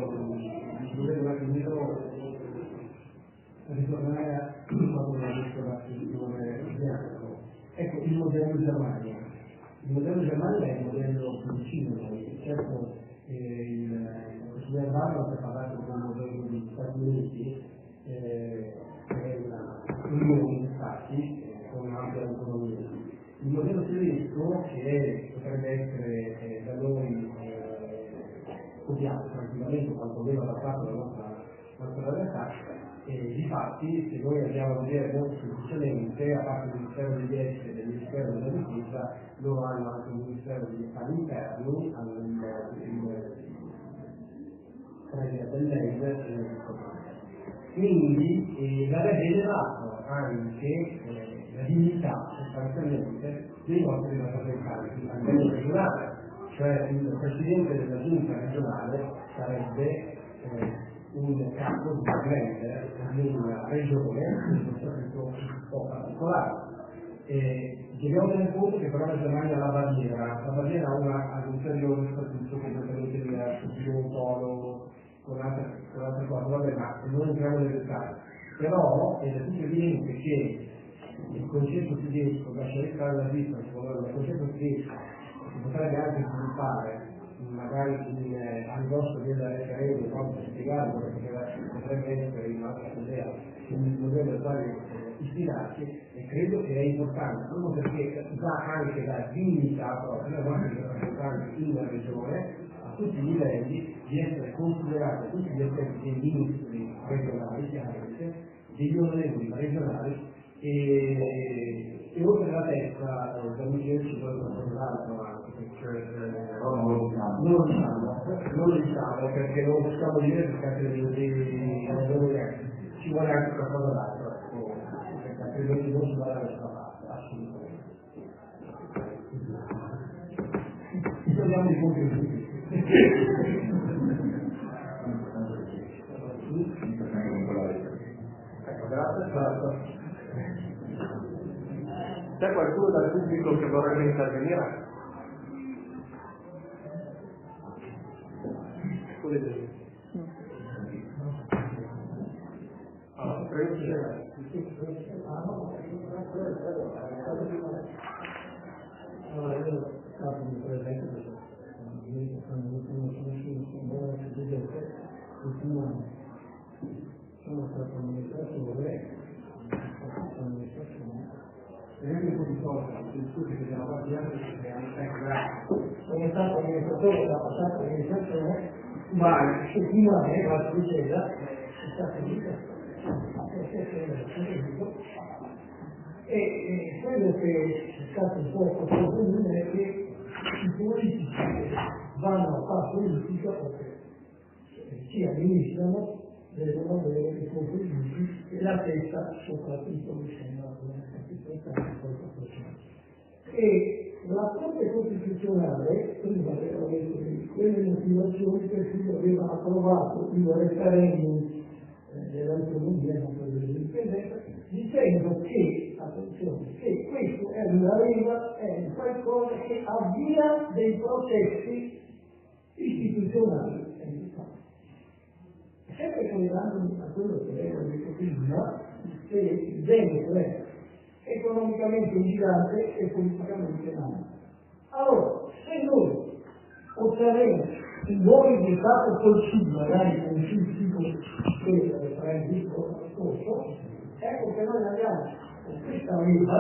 un attimino ritornare a quando ho detto la situazione bianco. Ecco, il modello Germania. Il modello Germania è il modello più vicino a noi. Certo, il consigliere Barbara ha parlato del modello degli Stati Uniti, che è un'unione di Stati con un'ampia autonomia. Il modello tedesco, che potrebbe essere da noi copiato tranquillamente, quantomeno da parte della nostra realtà, difatti, se noi andiamo a vedere molto semplicemente, a parte il Ministero degli Esteri e del Ministero della Difesa, loro hanno anche un Ministero degli Affari Interni, hanno il Presidente del Lei e il quindi verrebbe elevato anche la dignità sostanzialmente dei nostri rappresentanti a livello regionale, cioè il Presidente della Giunta regionale sarebbe un capo di Presidente di una regione, in un senso un po' particolare. Dobbiamo tenere conto che però la Germania ha la Baviera ha un ulteriore statuto che potrebbe tenere un tono con altre cose, vabbè, ma non entriamo nel dettaglio. Però è tutto evidente che il concetto tedesco, lasciare stare la vita, il concetto tedesco si potrebbe anche sviluppare magari a ridosso del referendum, quando si spiegare come potrebbe essere in un'altra idea, il modello al quale ispirarsi, e credo che è importante, proprio perché dà anche la dignità proprio ai nostri rappresentanti in regione, a tutti i livelli, di essere considerati tutti gli aspetti dei ministri regionali, chiaramente, degli onorevoli regionali, e oltre alla testa da Michele ci vuole qualcos'altro anche, cioè, non lo diciamo perché non possiamo dire perché ci vuole anche qualcosa d'altro, ecco, perché altrimenti non si va da nessuna parte, assolutamente. Dobbiamo contributi. Ecco, grazie. C'è qualcuno dal pubblico che vorrebbe intervenire? Prego. Allora, io mi presento perché sono stato amministratore, vedendo un po' di cose, di studi che siamo fatti anche sono stato amministratore, ho passato l'amministrazione, ma effettivamente la succeda è stata vita. E quello che è stato un po' approfondito è che i politici vanno a fare politica perché ci amministrano, devono avere i contributi e la testa soprattutto mi sembra e la Corte Costituzionale prima aveva detto che quelle motivazioni per cui aveva approvato il referendum dell'autonomia non dell'indipendenza, dicendo che, attenzione, che questo è una regola, è qualcosa che avvia dei processi istituzionali. Sempre collegandomi a quello che avevo detto prima, che il Veneto è economicamente un gigante e politicamente nano. Allora, se noi otterremo un buon risultato col Sud, magari con il tipo che referendum scorso, ecco che noi andiamo con questa vita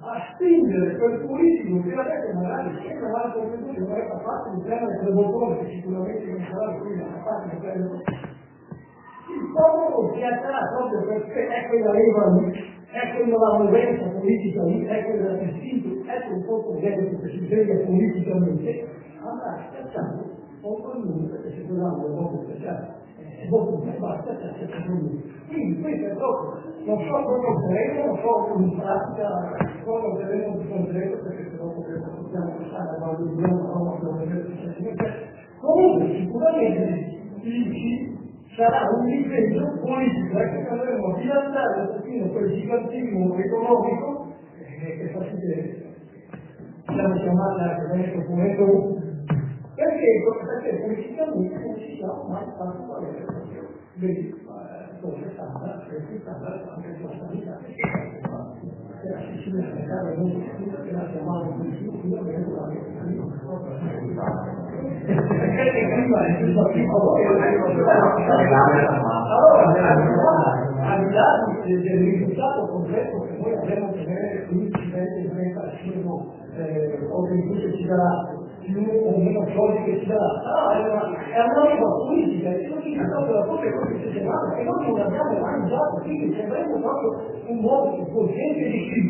a spingere quel politico che adesso magari sempre avanti con tutto non è capace di prendere quel bottone che sicuramente non sarà prima capace di prendere il popolo si attrà proprio perché è quella leva lì, è quella la movenza politica lì, è quella istinto, ecco un popolo che si sveglia politicamente, andrà schiacciando contro il mondo perché se vogliamo il popolo schiacciato dopo non basta schiacciare contro il mondo. Quindi questo è proprio, non so come otterremo, non so come in pratica cosa otterremo di concreto perché se dopo che possiamo passare a valorizzare una roba che non vedere successivamente. Comunque sicuramente sarà un impegno politico, che dovremo bilanciare un pochino quel gigantismo economico che fa sì che siamo chiamati anche nel documento perché politicamente non ci siamo mai fatto valere vedi, forse standard, questi standard anche sulla sanità la Sicilia è molto sicura che la chiamavano politica perché al di là del risultato concreto che noi abbiamo ottenere 15, 20, 30, 5 o che ci darà più o meno soldi che ci darà, è una roba politica e così proprio la Corte Costituzionale che noi non abbiamo mai usato, quindi sembremo proprio un modo cosciente di sì.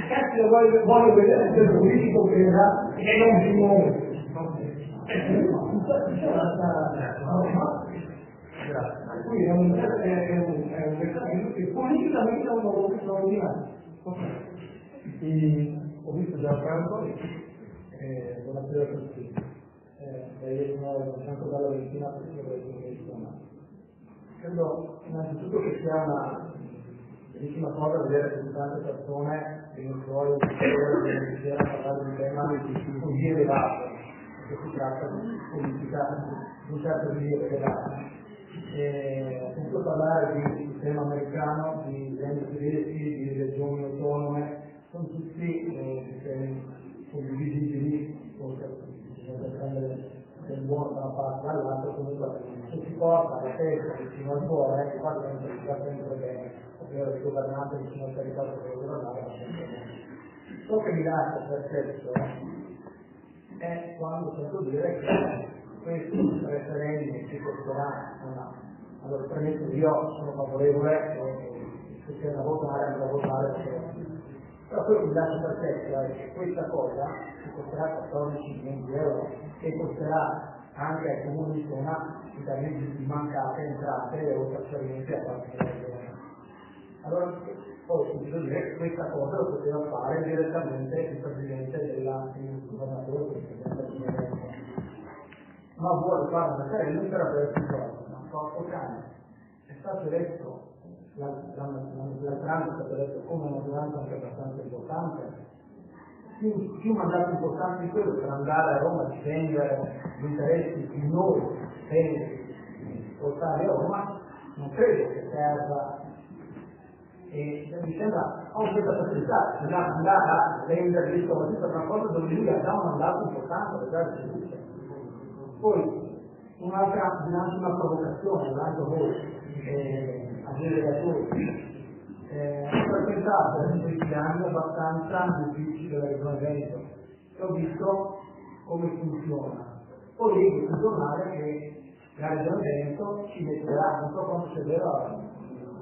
Cazzo voglio vedere quel politico che era e non si muove. Qui è un meccanismo che politicamente è un lavoro straordinario. Ho visto Gianfranco, buonasera a tutti. Io sono Gianfranco dalla Valentina, credo innanzitutto che sia una bellissima cosa vedere così tante persone venire fuori a parlare di un tema così elevato, perché si tratta di politica di un certo livello elevato. Ho sentito parlare di sistema americano, di grandi tedeschi, di regioni autonome, sono tutti sistemi condivisibili, forse bisogna prendere del buono da una parte dall'altra, comunque se si porta la testa vicino al cuore, qua diventa sempre bene, ovvero il governante vicino al territorio che deve governare, ma sempre bene. Ciò che mi lascia perplesso è quando sento dire che questo referendum si porterà allora premetto io sono favorevole se c'è da votare però quello che mi lascia perplesso è che questa cosa si costerà 14-20 euro e costerà anche ai comuni di zona di mancate entrate o trasferimenti a parte della regione. Allora ho sentito dire che questa cosa lo poteva fare direttamente il presidente il governatore, il presidente ma vuole fare una carriera per avere più soldi. Ma porco cane, è stato eletto, l'altro è stato eletto come una maggioranza anche abbastanza importante, più mandati importanti di quello per andare a Roma a difendere gli interessi di noi e portare a Roma, non credo che serva. E mi sembra questa facilità, andare a vendere il disco per una cosa dove lui ha già un mandato importante per dare fiducia. Poi un'ultima provocazione, l'altro voi, aggregatori. Rappresentate questi anni abbastanza difficili della Regione Veneto. Ho visto come funziona. Poi leggo sul giornale che la Regione Veneto ci metterà, non so quanto sia vero,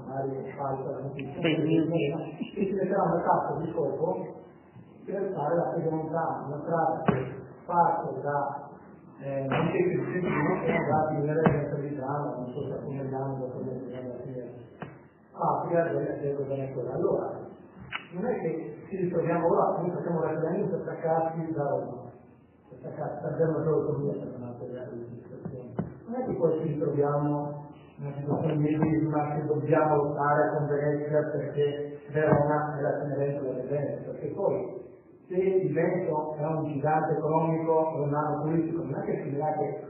magari falsa la notizia, e ci metterà una tappa di scopo per fare la pedemontana, una strada che parte da non c'è più Trentino e andrà a finire in Trevigiano, non so se a Conegliano dopo la patria del governatore. Allora, non è che ci ritroviamo ora, noi facciamo referendum per staccarci da Roma, per staccarci, per avere una loro autonomia per non avere l'amministrazione. Non è che poi ci ritroviamo in una situazione medesima che dobbiamo lottare con Venezia perché Verona è la Cenerentola del Veneto, perché poi se il Veneto è un gigante economico e un anno politico, non è che finirà che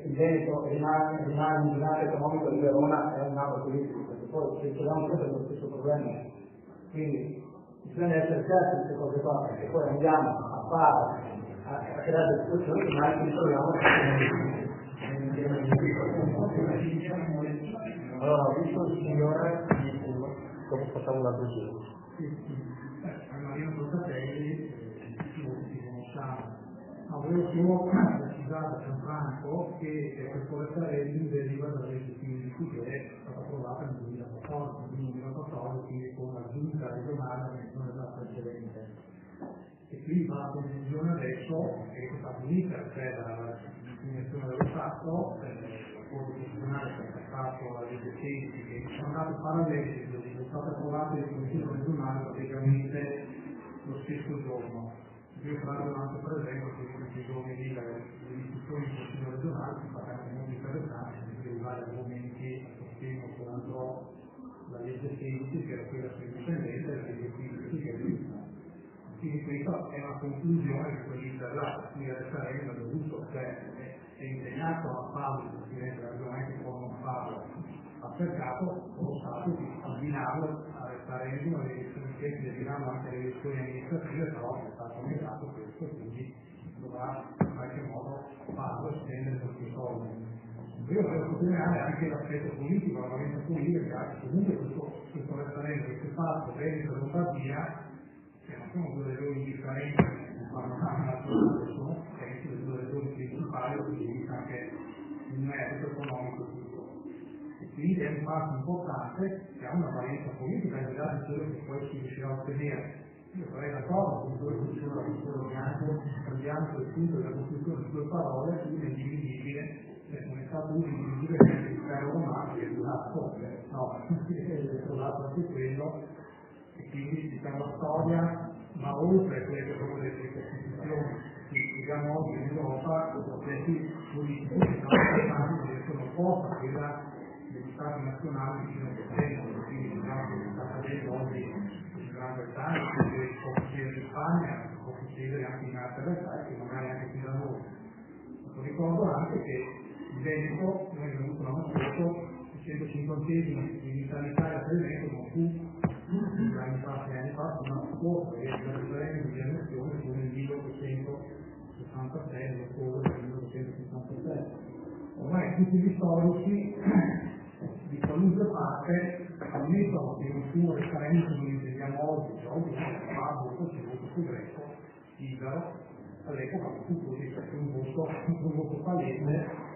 il Veneto rimane un gigante economico e Verona è un anno politico, perché poi ci troviamo sempre nello stesso problema. Quindi bisogna essere certi di queste cose qua, perché poi andiamo a creare delle situazioni che mai ci ritroviamo. Allora, ho visto il signore, dopo facciamo un altro giro. Mariano Toccatelli, ci conosciamo. Ma volevo solo precisare da Gianfranco che questo referendum deriva dalla legge 15 che è stata approvata nel 2014, con la giunta regionale della della precedente. E quindi va a conclusione adesso che è stata unita, cioè la definizione dello Stato, la Corte Costituzionale che ha passato la legge 16 che sono andate parallele, sono state approvate il Consiglio regionale praticamente lo stesso giorno. Io tra l'altro anche presente che in questi giorni lì le discussioni del Consiglio regionale sono state anche molto interessanti per vari argomenti a sostegno contro la legge 16 che era quella sull'indipendente e la legge 15 che è l'ultima. Quindi questa è una conclusione di quell'iter là, quindi il referendum è dovuto, cioè è impegnato a farlo, il Presidente della Regione che può non farlo, ha cercato lo Stato di abbinarlo al referendum e le elezioni di abbinarlo anche alle elezioni amministrative, però è stato negato questo, quindi dovrà in qualche modo farlo e spendere questi soldi. Io voglio sottolineare anche l'aspetto politico, la valenza politica, che comunque questo referendum che si è fatto Veneto e Lombardia, che non sono due regioni differenti che fanno una sono penso le due regioni principali che diventa anche un merito economico e tutto. E quindi è un passo importante che ha una valenza politica al di là di quello che poi si riuscirà a ottenere. Io sarei d'accordo con quello che diceva la Costituzione bianco e punto della Costituzione, due parole, uno è indivisibile, non è stato uno indivisibile perché il ferro romano che è durato, no, è trovato anche quello. E quindi diciamo la storia va oltre quelle che sono le costituzioni che vediamo oggi in Europa, i processi politici che stanno passando sono opposti a quella degli stati nazionali che non potrebbero, quindi diciamo che sta accadendo oggi in Gran Bretagna, che può succedere in Spagna, può succedere anche in altre realtà e che magari anche qui da noi. Ricordo anche che il Veneto, noi abbiamo avuto l'anno scorso, il 150esimo in Italia per esempio non fu 6 anni fa, una scuola e il referendum di annessione fu nel 1866, nell'ottobre del 1866. Ormai tutti gli storici di qualunque parte ammettono che un suo referendum come intendiamo oggi, cioè oggi fa voto sul greco, libero, all'epoca fu così, perché un voto palese.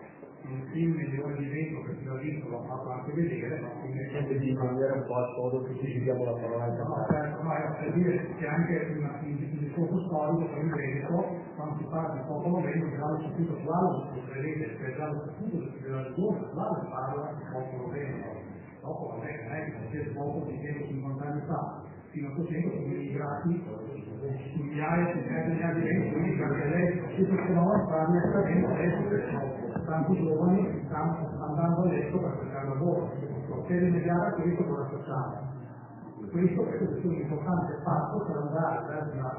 Un film Milione di Vento che si ha visto l'ho fatto anche vedere, ma quindi Certo di cambiare un po' al modo che ci diamo la parola in certo, ma è per dire che c'è anche un discorso storico per il Veneto, quando si parla del popolo veneto, già lo statuto attuale si prevede, che già lo statuto della regione attuale parla del popolo veneto. Dopo vabbè, non è che c'è il popolo di 150 anni fa, fino a 800 sono immigrati, migliaia, centinaia di migliaia di sono immigrati all'estero, e continuano a fare direttamente all'estero perché tanti giovani stanno andando all'estero per cercare lavoro. Per rimediare a questo cosa facciamo? Questo è un importante fatto per andare verso la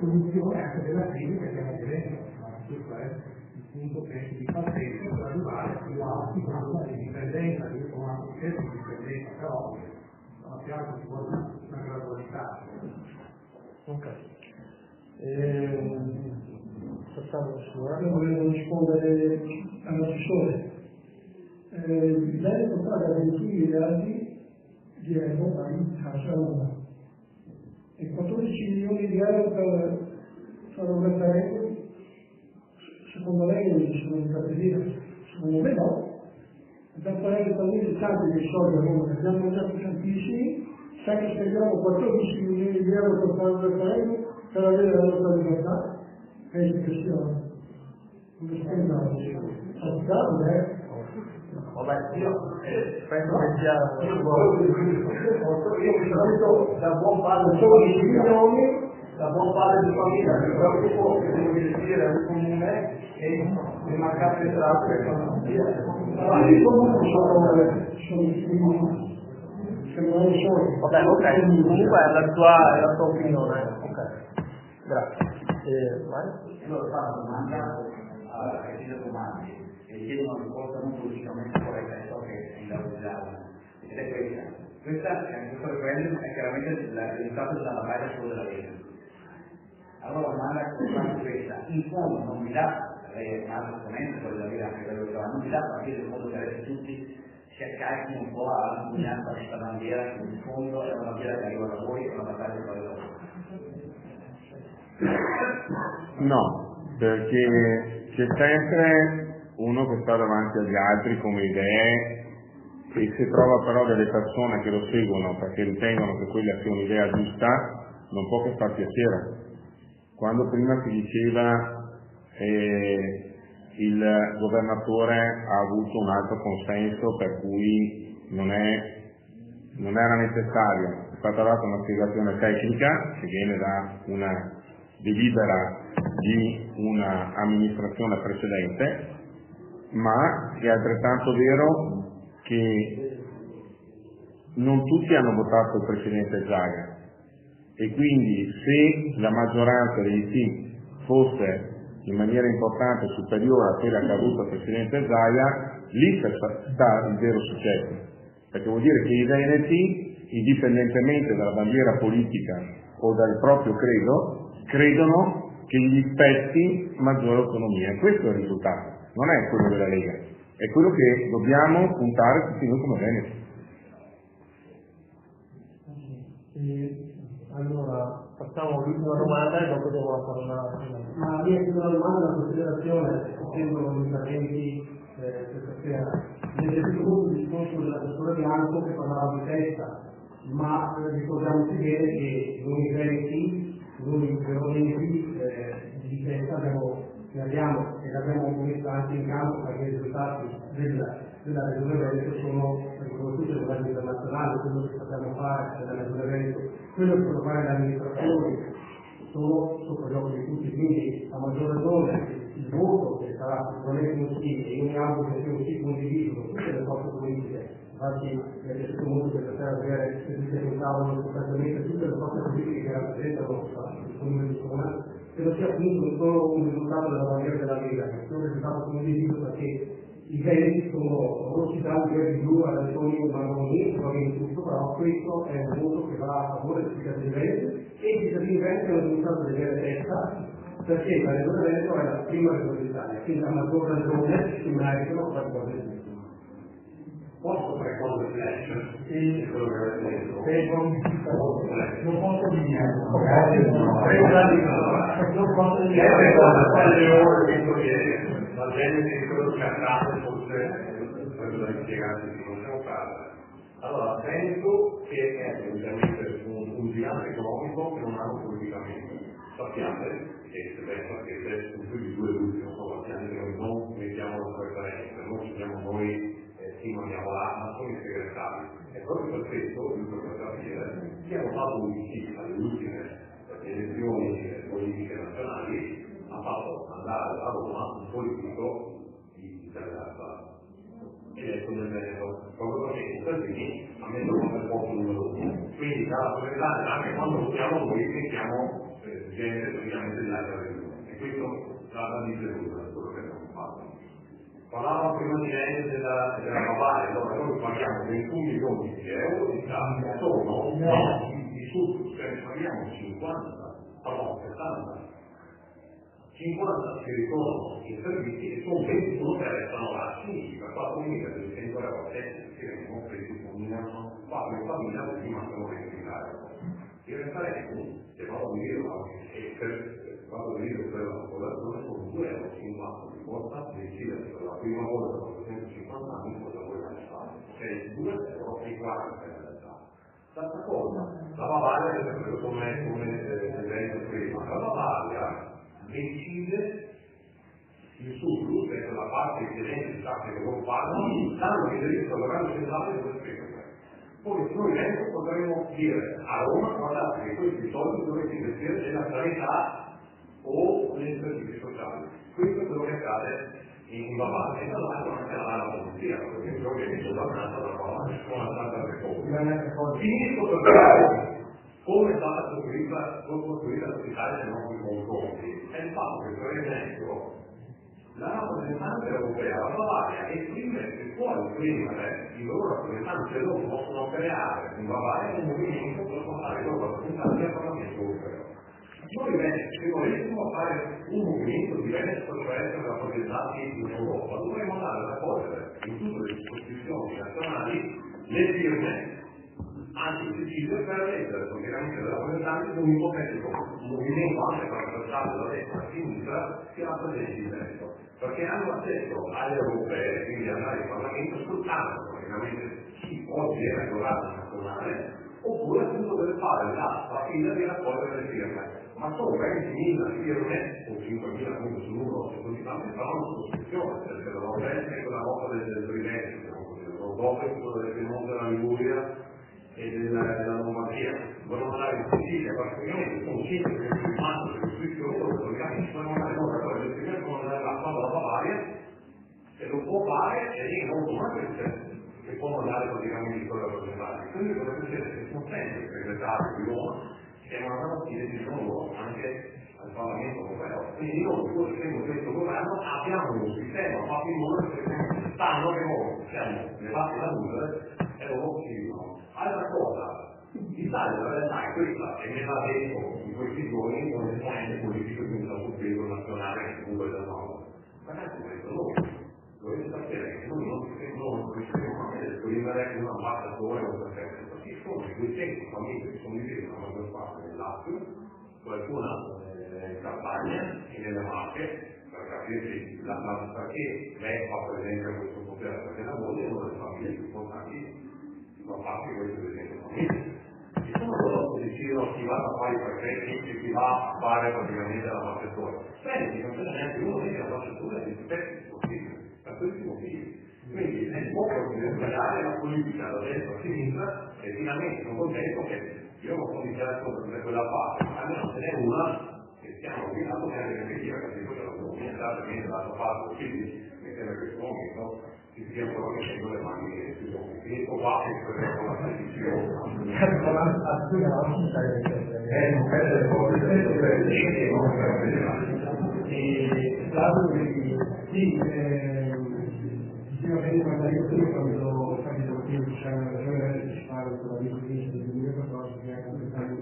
soluzione anche della crisi che stiamo vivendo. Questo è il punto penso di partenza per arrivare più alti con l'indipendenza, io sono anche stesso di indipendenza, però sappiamo che ci vuole una gradualità. Ok. Facciamo su. Io volevo rispondere all'assessore. Il Veneto paga 21 miliardi di euro a Cassa 1 e 14 milioni di euro per fare un referendum. Secondo lei non ci sono state dire? Secondo me no. Abbiamo parlato talmente tanti dei soldi a Roma, abbiamo mangiato tantissimi, sai che spendiamo 14 milioni di euro per fare un referendum per avere la nostra libertà? È espressione. Non spendiamo. Sappiamo, Vabbè, io penso che sia io mi saluto da buon padre di milioni, da buon padre di famiglia, mi preoccupo che devo gestire un comune e le mancate entrate che sono vabbè, ok, comunque è la tua opinione. Ok, grazie. Vai. Allora fa una domanda alla Cristina Domani e chiede una risposta non politicamente corretta a ciò che è indagata, ed è questa. Questo referendum è chiaramente il risultato della battaglia solo della Lega. Allora la domanda è questa: in fondo non vi dà, lei è un altro esponente, quello della Lega, anche quello che non vi dà partire del modo che adesso tutti si accarichino un po' alla comunanza di questa bandiera, che in fondo è una bandiera che arriva da voi e una battaglia fuori da voi. No, perché c'è sempre uno che sta davanti agli altri come idee e se trova però delle persone che lo seguono perché ritengono che quella sia un'idea giusta, non può che far piacere. Quando prima si diceva il governatore ha avuto un altro consenso per cui non era necessario, è stata data una spiegazione tecnica che viene da una delibera di una amministrazione precedente, ma è altrettanto vero che non tutti hanno votato il Presidente Zaia e quindi se la maggioranza dei sì fosse in maniera importante superiore a quella che ha avuto il Presidente Zaia, lì sta il vero successo, perché vuol dire che i veneti, indipendentemente dalla bandiera politica o dal proprio credo, credono che gli spetti maggiore autonomia. E questo è il risultato, non è quello della Lega, è quello che dobbiamo puntare tutti noi come veneti. Allora, facciamo l'ultima domanda e dopo devo fare una... Ma io ho una domanda, una considerazione, sentendo gli interventi questa sera. Mi è piaciuto molto il discorso dell'assessore Bianco che parlava di testa, ma ricordiamoci bene che noi veneti, noi veronesi di testa ne abbiamo messo anche in campo perché i risultati della Regione Veneto sono riconosciuti a livello internazionale, quello che sappiamo fare nella Regione Veneto, quello che possono fare le amministrazioni sono sotto gli occhi di tutti, quindi a maggior ragione il voto che sarà sicuramente un sì, e io mi auguro che sia un sì condiviso da tutte le forze politiche. Infatti mi è piaciuto molto questa sera vedere che si presentavano sostanzialmente tutte le forze politiche che rappresentano il comune di Roma, che non sia appunto solo un risultato della bandiera della Lega, che sia un risultato condiviso perché i veneti sono rossi, bianchi, verdi, blu, arancioni, marroni, va bene tutto, però questo è un voto che va a favore dei cittadini veneti e i cittadini veneti hanno dimostrato di avere testa perché la Regione Veneto è la prima regione d'Italia, quindi a maggior ragione si meritano per cose di questo. Posso fare cose flash? Sì, quello che avete detto. Non posso dire. Non posso dire. Va bene che quello che accade forse quello da spiegare di non fare. Allora, penso che è assolutamente un gigante economico che non hanno politicamente. Sappiate che se lei sapete su più di 2 lutti, non so quanti anni che non mettiamo la preferenza, non siamo noi prima andiamo là, ma sono i segretari. E proprio per questo, giusto per capire, chi hanno fatto un sì alle ultime elezioni politiche nazionali ha fatto andare a Roma un politico di Terrazza eletto nel Veneto, proprio perché i cittadini ha messo come posto numero 1. Quindi dalla solidarietà, anche quando votiamo noi, sentiamo gente praticamente di altre regioni. E questo la dice tutto quello che abbiamo fatto. Parlavamo prima di lei della Bavaria, allora noi paghiamo 21 milioni di euro di tasse, sono di surplus, ne paghiamo 50, 50 che ritornano in servizi e sono 21 che restano là, significa 4.200 euro che vengono presi con una famiglia che mancano 20.000 euro. Il referendum, se vado a dire per la popolazione, sono 2,50 euro di costa, decidere per la prima volta dopo 150 anni cosa vuoi fare. Cioè 2,40 euro in realtà. Stessa cosa, la Bavaria, che è preso come evento prima, la Bavaria decide il surplus, che è la parte eccedente di tasse che loro pagano, danno il diritto al governo centrale di queste spese. Poi noi dentro potremmo dire a Roma, guardate che questi soldi dovete investire nella sanità o nei servizi sociali. Questo è quello che accade in Bavaria, e tra l'altro anche alla polizia, perché ciò che è condannato dalla Bavaria sono tante altre cose. Finisco per dire come è stata costruita l'Italia nei nostri confronti. È il fatto che, per esempio, la rappresentante europea, la Bavaria, esprime che può esprimere i loro rappresentanti che loro possono creare in Bavaria un movimento per portare i loro rappresentanti al Parlamento europeo. Noi se volessimo fare un movimento diverso per essere rappresentati in Europa, dovremmo andare a raccogliere in tutte le circoscrizioni nazionali le firme anti-Sicilia per eleggere praticamente dei rappresentanti di un ipotetico movimento anche trasversale da destra a sinistra che rappresenti il Veneto, perché hanno accesso alle europee, quindi andare in Parlamento soltanto praticamente chi oggi è il governo nazionale, oppure appunto per fare la fila di raccogliere le firme. Ma sono 20.000 firme, o 5.000 appunto sul numero, se così tanti fanno una sostituzione, perché la Nord-Est è quella volta del Triveneto, dopo è quello del Piemonte della Liguria e della Lombardia. Vogliono andare in Sicilia, praticamente sono 5 che sono rimasti per iscrizione, dove praticamente sono andare in Nord-Est, le prime sono andare alla Spada della Bavaria, e lo può fare, e lì non automatico che può andare praticamente in quella rappresentante. Quindi cosa succede? Che sono sempre i segretari di Roma che non hanno deciso loro anche al Parlamento europeo. Quindi noi, pur essendo questo governo, abbiamo un sistema fatto in modo che sanno che loro siamo levati da Bruxelles e loro ci dicono. Altra cosa, l'Italia la realtà è questa, e me l'ha detto in questi giorni un esponente politico di un pubblico nazionale che comunque del nord. Ragazzi, questo noi dovete sapere che noi non riusciremo a esprimere un ambasciatore o un prefetto, perché sono 200 famiglie che sono divise nella maggior parte del Lazio, qualcuna in Campania e nelle Marche, per capirci perché lei fa presente a questo potere, perché la moglie è una delle famiglie più importanti fa parte di queste 200 famiglie. E sono loro che decidono chi va a fare i prefetti e chi va a fare praticamente l'ambasciatore. Bene, che non c'è neanche uno che l'ambasciatore di prefetti possibile, per questi motivi. Quindi è poco di sbagliare la politica da destra a sinistra e finalmente sono contento che io non sono dichiarato per quella parte, ma almeno ce n'è una che stiamo guidando che anche che sia capito che l'autonomia è stata messa dall'altra parte, quindi mi sembra che questo momento si stia ancora mettendo le mani nelle decisioni. Finisco qua e prendiamo la decisione. Diceva bene Margarito prima quando capita che c'è una ragione partecipare sulla discussione del 2014 che è completamente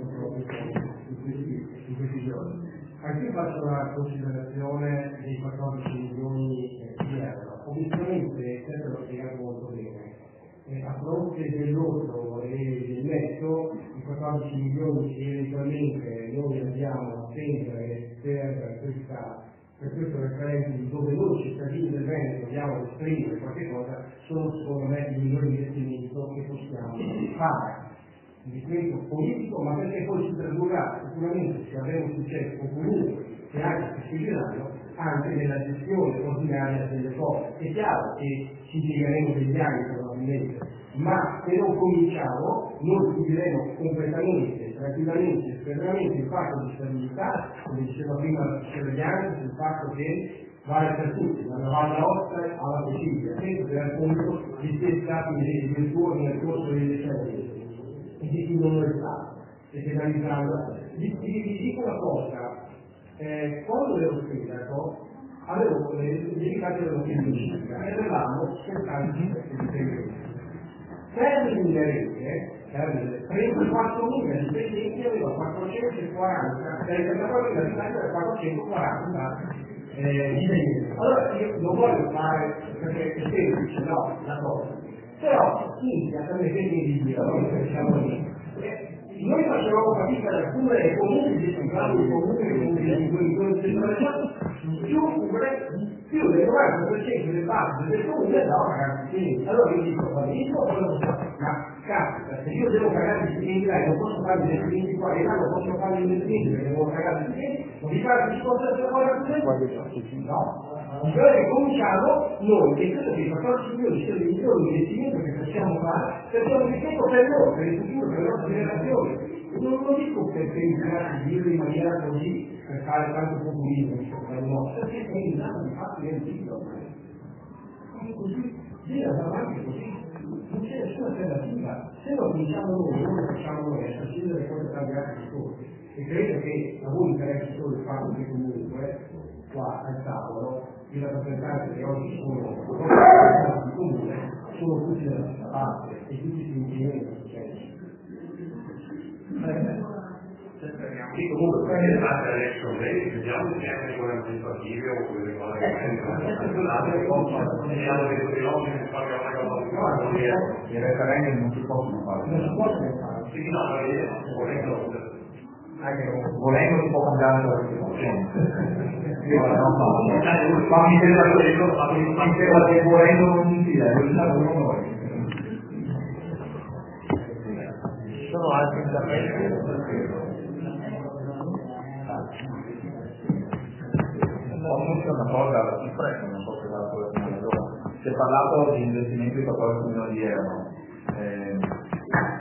in questi giorni. Anche io faccio una considerazione dei 14 milioni di euro. Obiettivamente, questo l'ho spiegato molto bene. A fronte dell'otto e del netto, i 14 milioni che eventualmente noi andiamo a spendere per questo referendum dove noi cittadini del Veneto dobbiamo esprimere qualche cosa, sono secondo me il miglior investimento che possiamo fare. Investimento politico, ma perché poi si tradurrà sicuramente, se avremo successo o comunque se anche si seguiranno, anche nella gestione ordinaria delle cose. È chiaro che ci impiegheremo degli anni probabilmente, ma se non cominciamo noi chiuderemo completamente, tranquillamente, serenamente il fatto di stabilità, come diceva prima la sorveglianza, sul fatto che vale per tutti, dalla Valle d'Aosta alla Sicilia, senza tener conto di sia stati dei virtuosi nel corso dei decenni e di chi non lo è stato, e penalizzando. Vi dico una cosa, quando ero sindaco avevo dedicato alla scientifica e avevamo 70 dipendenti. Per le rete, 34.000 dipendenti aveva 440, dai 34.000 dipendenti aveva 440 dipendenti. Allora io non voglio fare, perché è semplice, no, la cosa. Però inizia per le fede di Dio, noi facevamo fatica ad alcune e comunque gestivamo i comuni più del 90% del budget del comune andava a pagare i stipendi. Allora io dico, ma capita, se io devo pagare i stipendi là e non posso fare gli investimenti qua e là non posso fare gli investimenti perché devo pagare i stipendi, non mi pare che ci possa essere qualcosa. No. Allora cominciamo noi, e credo che i 14 milioni siano il migliore investimento che possiamo fare, perché è un investimento per noi, per il futuro, per le nostre generazioni. Non lo dico perché mi piace dirlo in maniera così, per fare tanto populismo, perché è in dato di fatto è antico. E così, gira davanti così, non c'è nessuna alternativa. Se lo diciamo noi, non lo facciamo noi, a prescindere da cosa cambiare di tutti. E credo che a voi interessa solo il fatto che comunque, qua al tavolo, i rappresentanti che oggi sono di comune sono tutti dalla nostra parte e tutti si impegnano in questo senso. Sì, comunque perché fate adesso vediamo se anche con amministrative o quelle cose che vediamo che tutti i nostri si fanno una cosa i referendum non si possono fare. Non si possono fare. sì, no, Volendo si può cambiare la situazione. Fammi intesa che volendo non si sia, lo diciamo noi. Ci sono altri interventi? Posso dire una cosa alla cifra che non so se va a allora. Si è parlato di investimenti di 14 milioni di euro.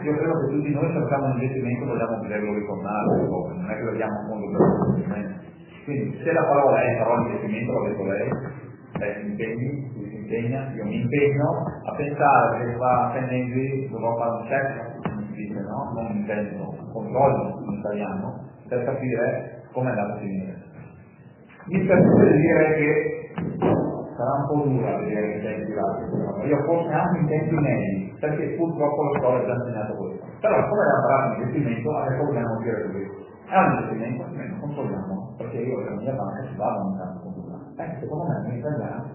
Io credo che tutti noi facciamo un investimento vogliamo poterlo ritornare, non è che vediamo un fondo per l'investimento. Quindi se la parola è parola di investimento, l'ho detto lei, si impegna, io mi impegno a pensare che fa 6 mesi dovrò fare un check, come si dice, no? Non un impegno, un controllo in italiano, per capire come è andato a finire. Mi permette di dire che sarà un po' dura vedere i tempi rapidi, io forse anche in tempi medi, perché purtroppo la scuola ha già insegnato questo. Però come abbiamo parlato di investimento, adesso dobbiamo dire così. È un investimento, almeno controlliamo, perché io e la mia banca ci vado ogni tanto a controllare. Secondo me noi italiani,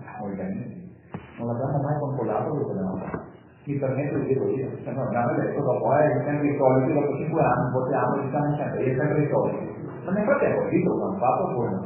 non l'abbiamo mai controllato quello che dobbiamo fare. Mi permetto di dirlo io, se noi abbiamo detto dopo, sempre i soliti, dopo 5 anni votiamo, diciamo sempre, sempre i soliti. Ma nel frattempo, visto che hanno fatto, oppure no?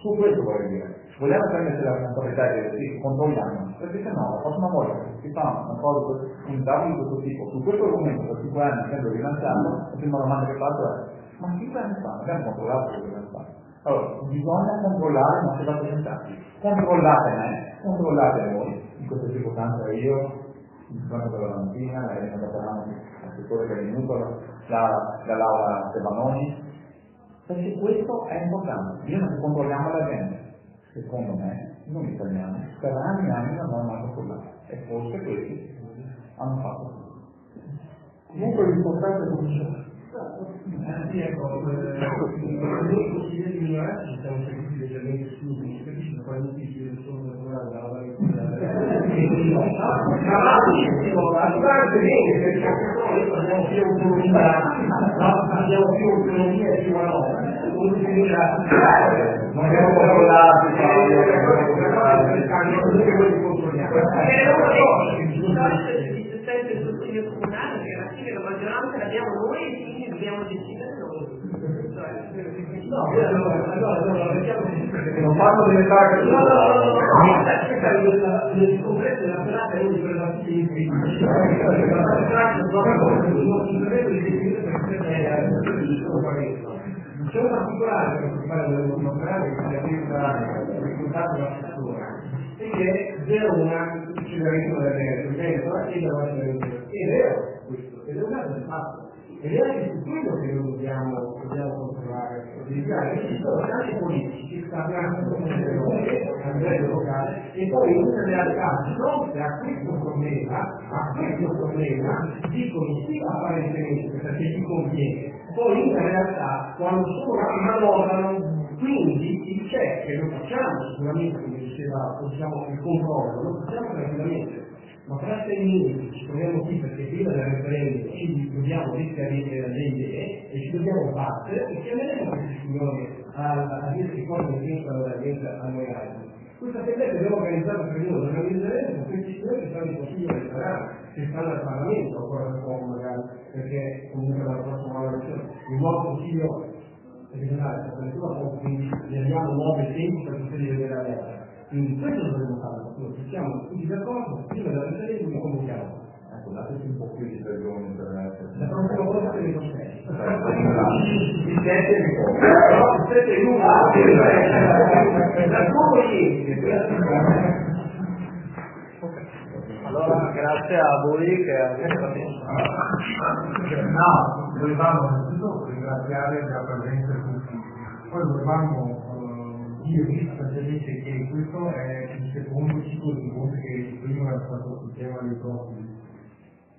Su questo voglio dire. Vogliamo prenderci la responsabilità di dire sì, controlliamo, perché se no la prossima volta si fa una cosa, un tavolo di questo tipo, su questo argomento per 5 anni sempre rilanciato, la prima domanda che faccio è ma 5 anni fa abbiamo controllato quello che abbiamo fatto. Allora, bisogna controllare i nostri rappresentanti, controllate voi, in questa circostanza io, il giorno della mattina, la Elena Catalano, l'assessore che è venuto, la Laura Stebanoni, perché questo è importante, bisogna che controlliamo la gente. Secondo me, noi italiani, per anni e anni non abbiamo mai controllato. E forse questi hanno fatto. Comunque l'importante è cominciare. Sì, ecco, noi consiglieri di minoranza ci siamo seguiti leggermente studi, capisci? Poi non si sono lavorando alla bene, perché abbiamo più autonomia, abbiamo più autonomia e più manovra. Non abbiamo controllato, il Consiglio comunale, che alla fine la maggioranza l'abbiamo noi e quindi dobbiamo decidere noi. Non fanno diventare nel congresso della serata è uno di quelle partite c'è un particolare per quanto riguarda la democrazia che si aveva ricordato la struttura e che Verona succedimento del vento e è vero questo ed è un dato di fatto ed è anche su quello che noi dobbiamo controllare ci sono tanti politici che stanno a livello locale e poi in realtà di fronte a questo problema dicono sì apparentemente perché gli conviene poi in realtà quando sono manovrano quindi il check che lo facciamo sicuramente come diceva possiamo il controllo lo facciamo tranquillamente ma tra 6 minuti ci troviamo qui perché prima del referendum ci dobbiamo richiarire le idee e ci dobbiamo battere e chiameremo questi signori a dirci cosa ne pensano veramente a noi altri. Questa festa che abbiamo organizzato per noi, lo organizzeremo con questi signori che stanno in consiglio elettorale, che stanno al Parlamento, ancora da poco magari, perché comunque la prossima elezione, il nuovo consiglio regionale, quindi ne abbiamo 9 tempi per poter vedere la lettera. Quindi questo dovremmo fare, noi siamo tutti d'accordo, prima della referendum lo convochiamo. Ecco, dateci un po' più di ragioni per essere. La prossima volta che vi consegno. Il 7 di poco. Però il 7 è lungo, da poco ieri. Allora, grazie a voi che avete partecipato. No, volevamo innanzitutto ringraziare la presenza di tutti. Poi volevamo dirvi semplicemente che questo è il secondo ciclo di incontri che il primo era stato sul tema dei profili.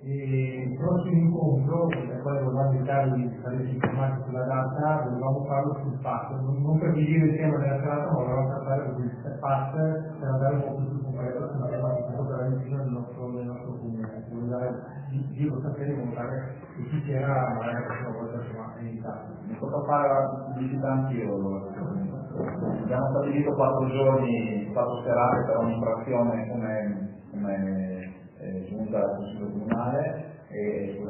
E il prossimo incontro, nel quale volevamo invitarvi a essere informati sulla data, volevamo farlo sul PAS, non per dire il tema della serata, ma volevamo trattare con il PAS per andare un po' più sul concreto sul tema che poteva vicino nel nostro comune. Volevamo dirlo sapere in modo tale che chi c'era magari la prossima volta insomma è in Italia. Mi posso fare la pubblicità anch'io allora. Abbiamo stabilito 4 giorni, 4 serate per ogni frazione come giunta al Consiglio Comunale e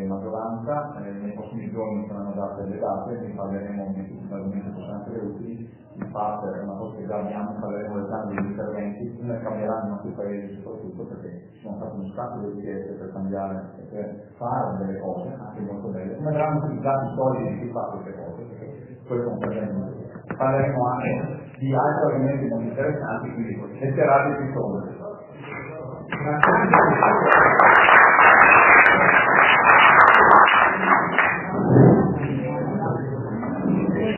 maggioranza. Nei prossimi giorni saranno date le date, ne parleremo di tutti gli argomenti che possono essere utili. Il PAS è una cosa che già abbiamo, parleremo del cambio degli interventi, come cambieranno i nostri paesi soprattutto perché ci sono state un sacco di richieste per cambiare e per fare delle cose anche molto belle, come verranno utilizzati i soldi di chi fa queste cose, perché questo non parleremo. Parleremo anche di altri argomenti molto interessanti, quindi le serate ci sono. Grazie.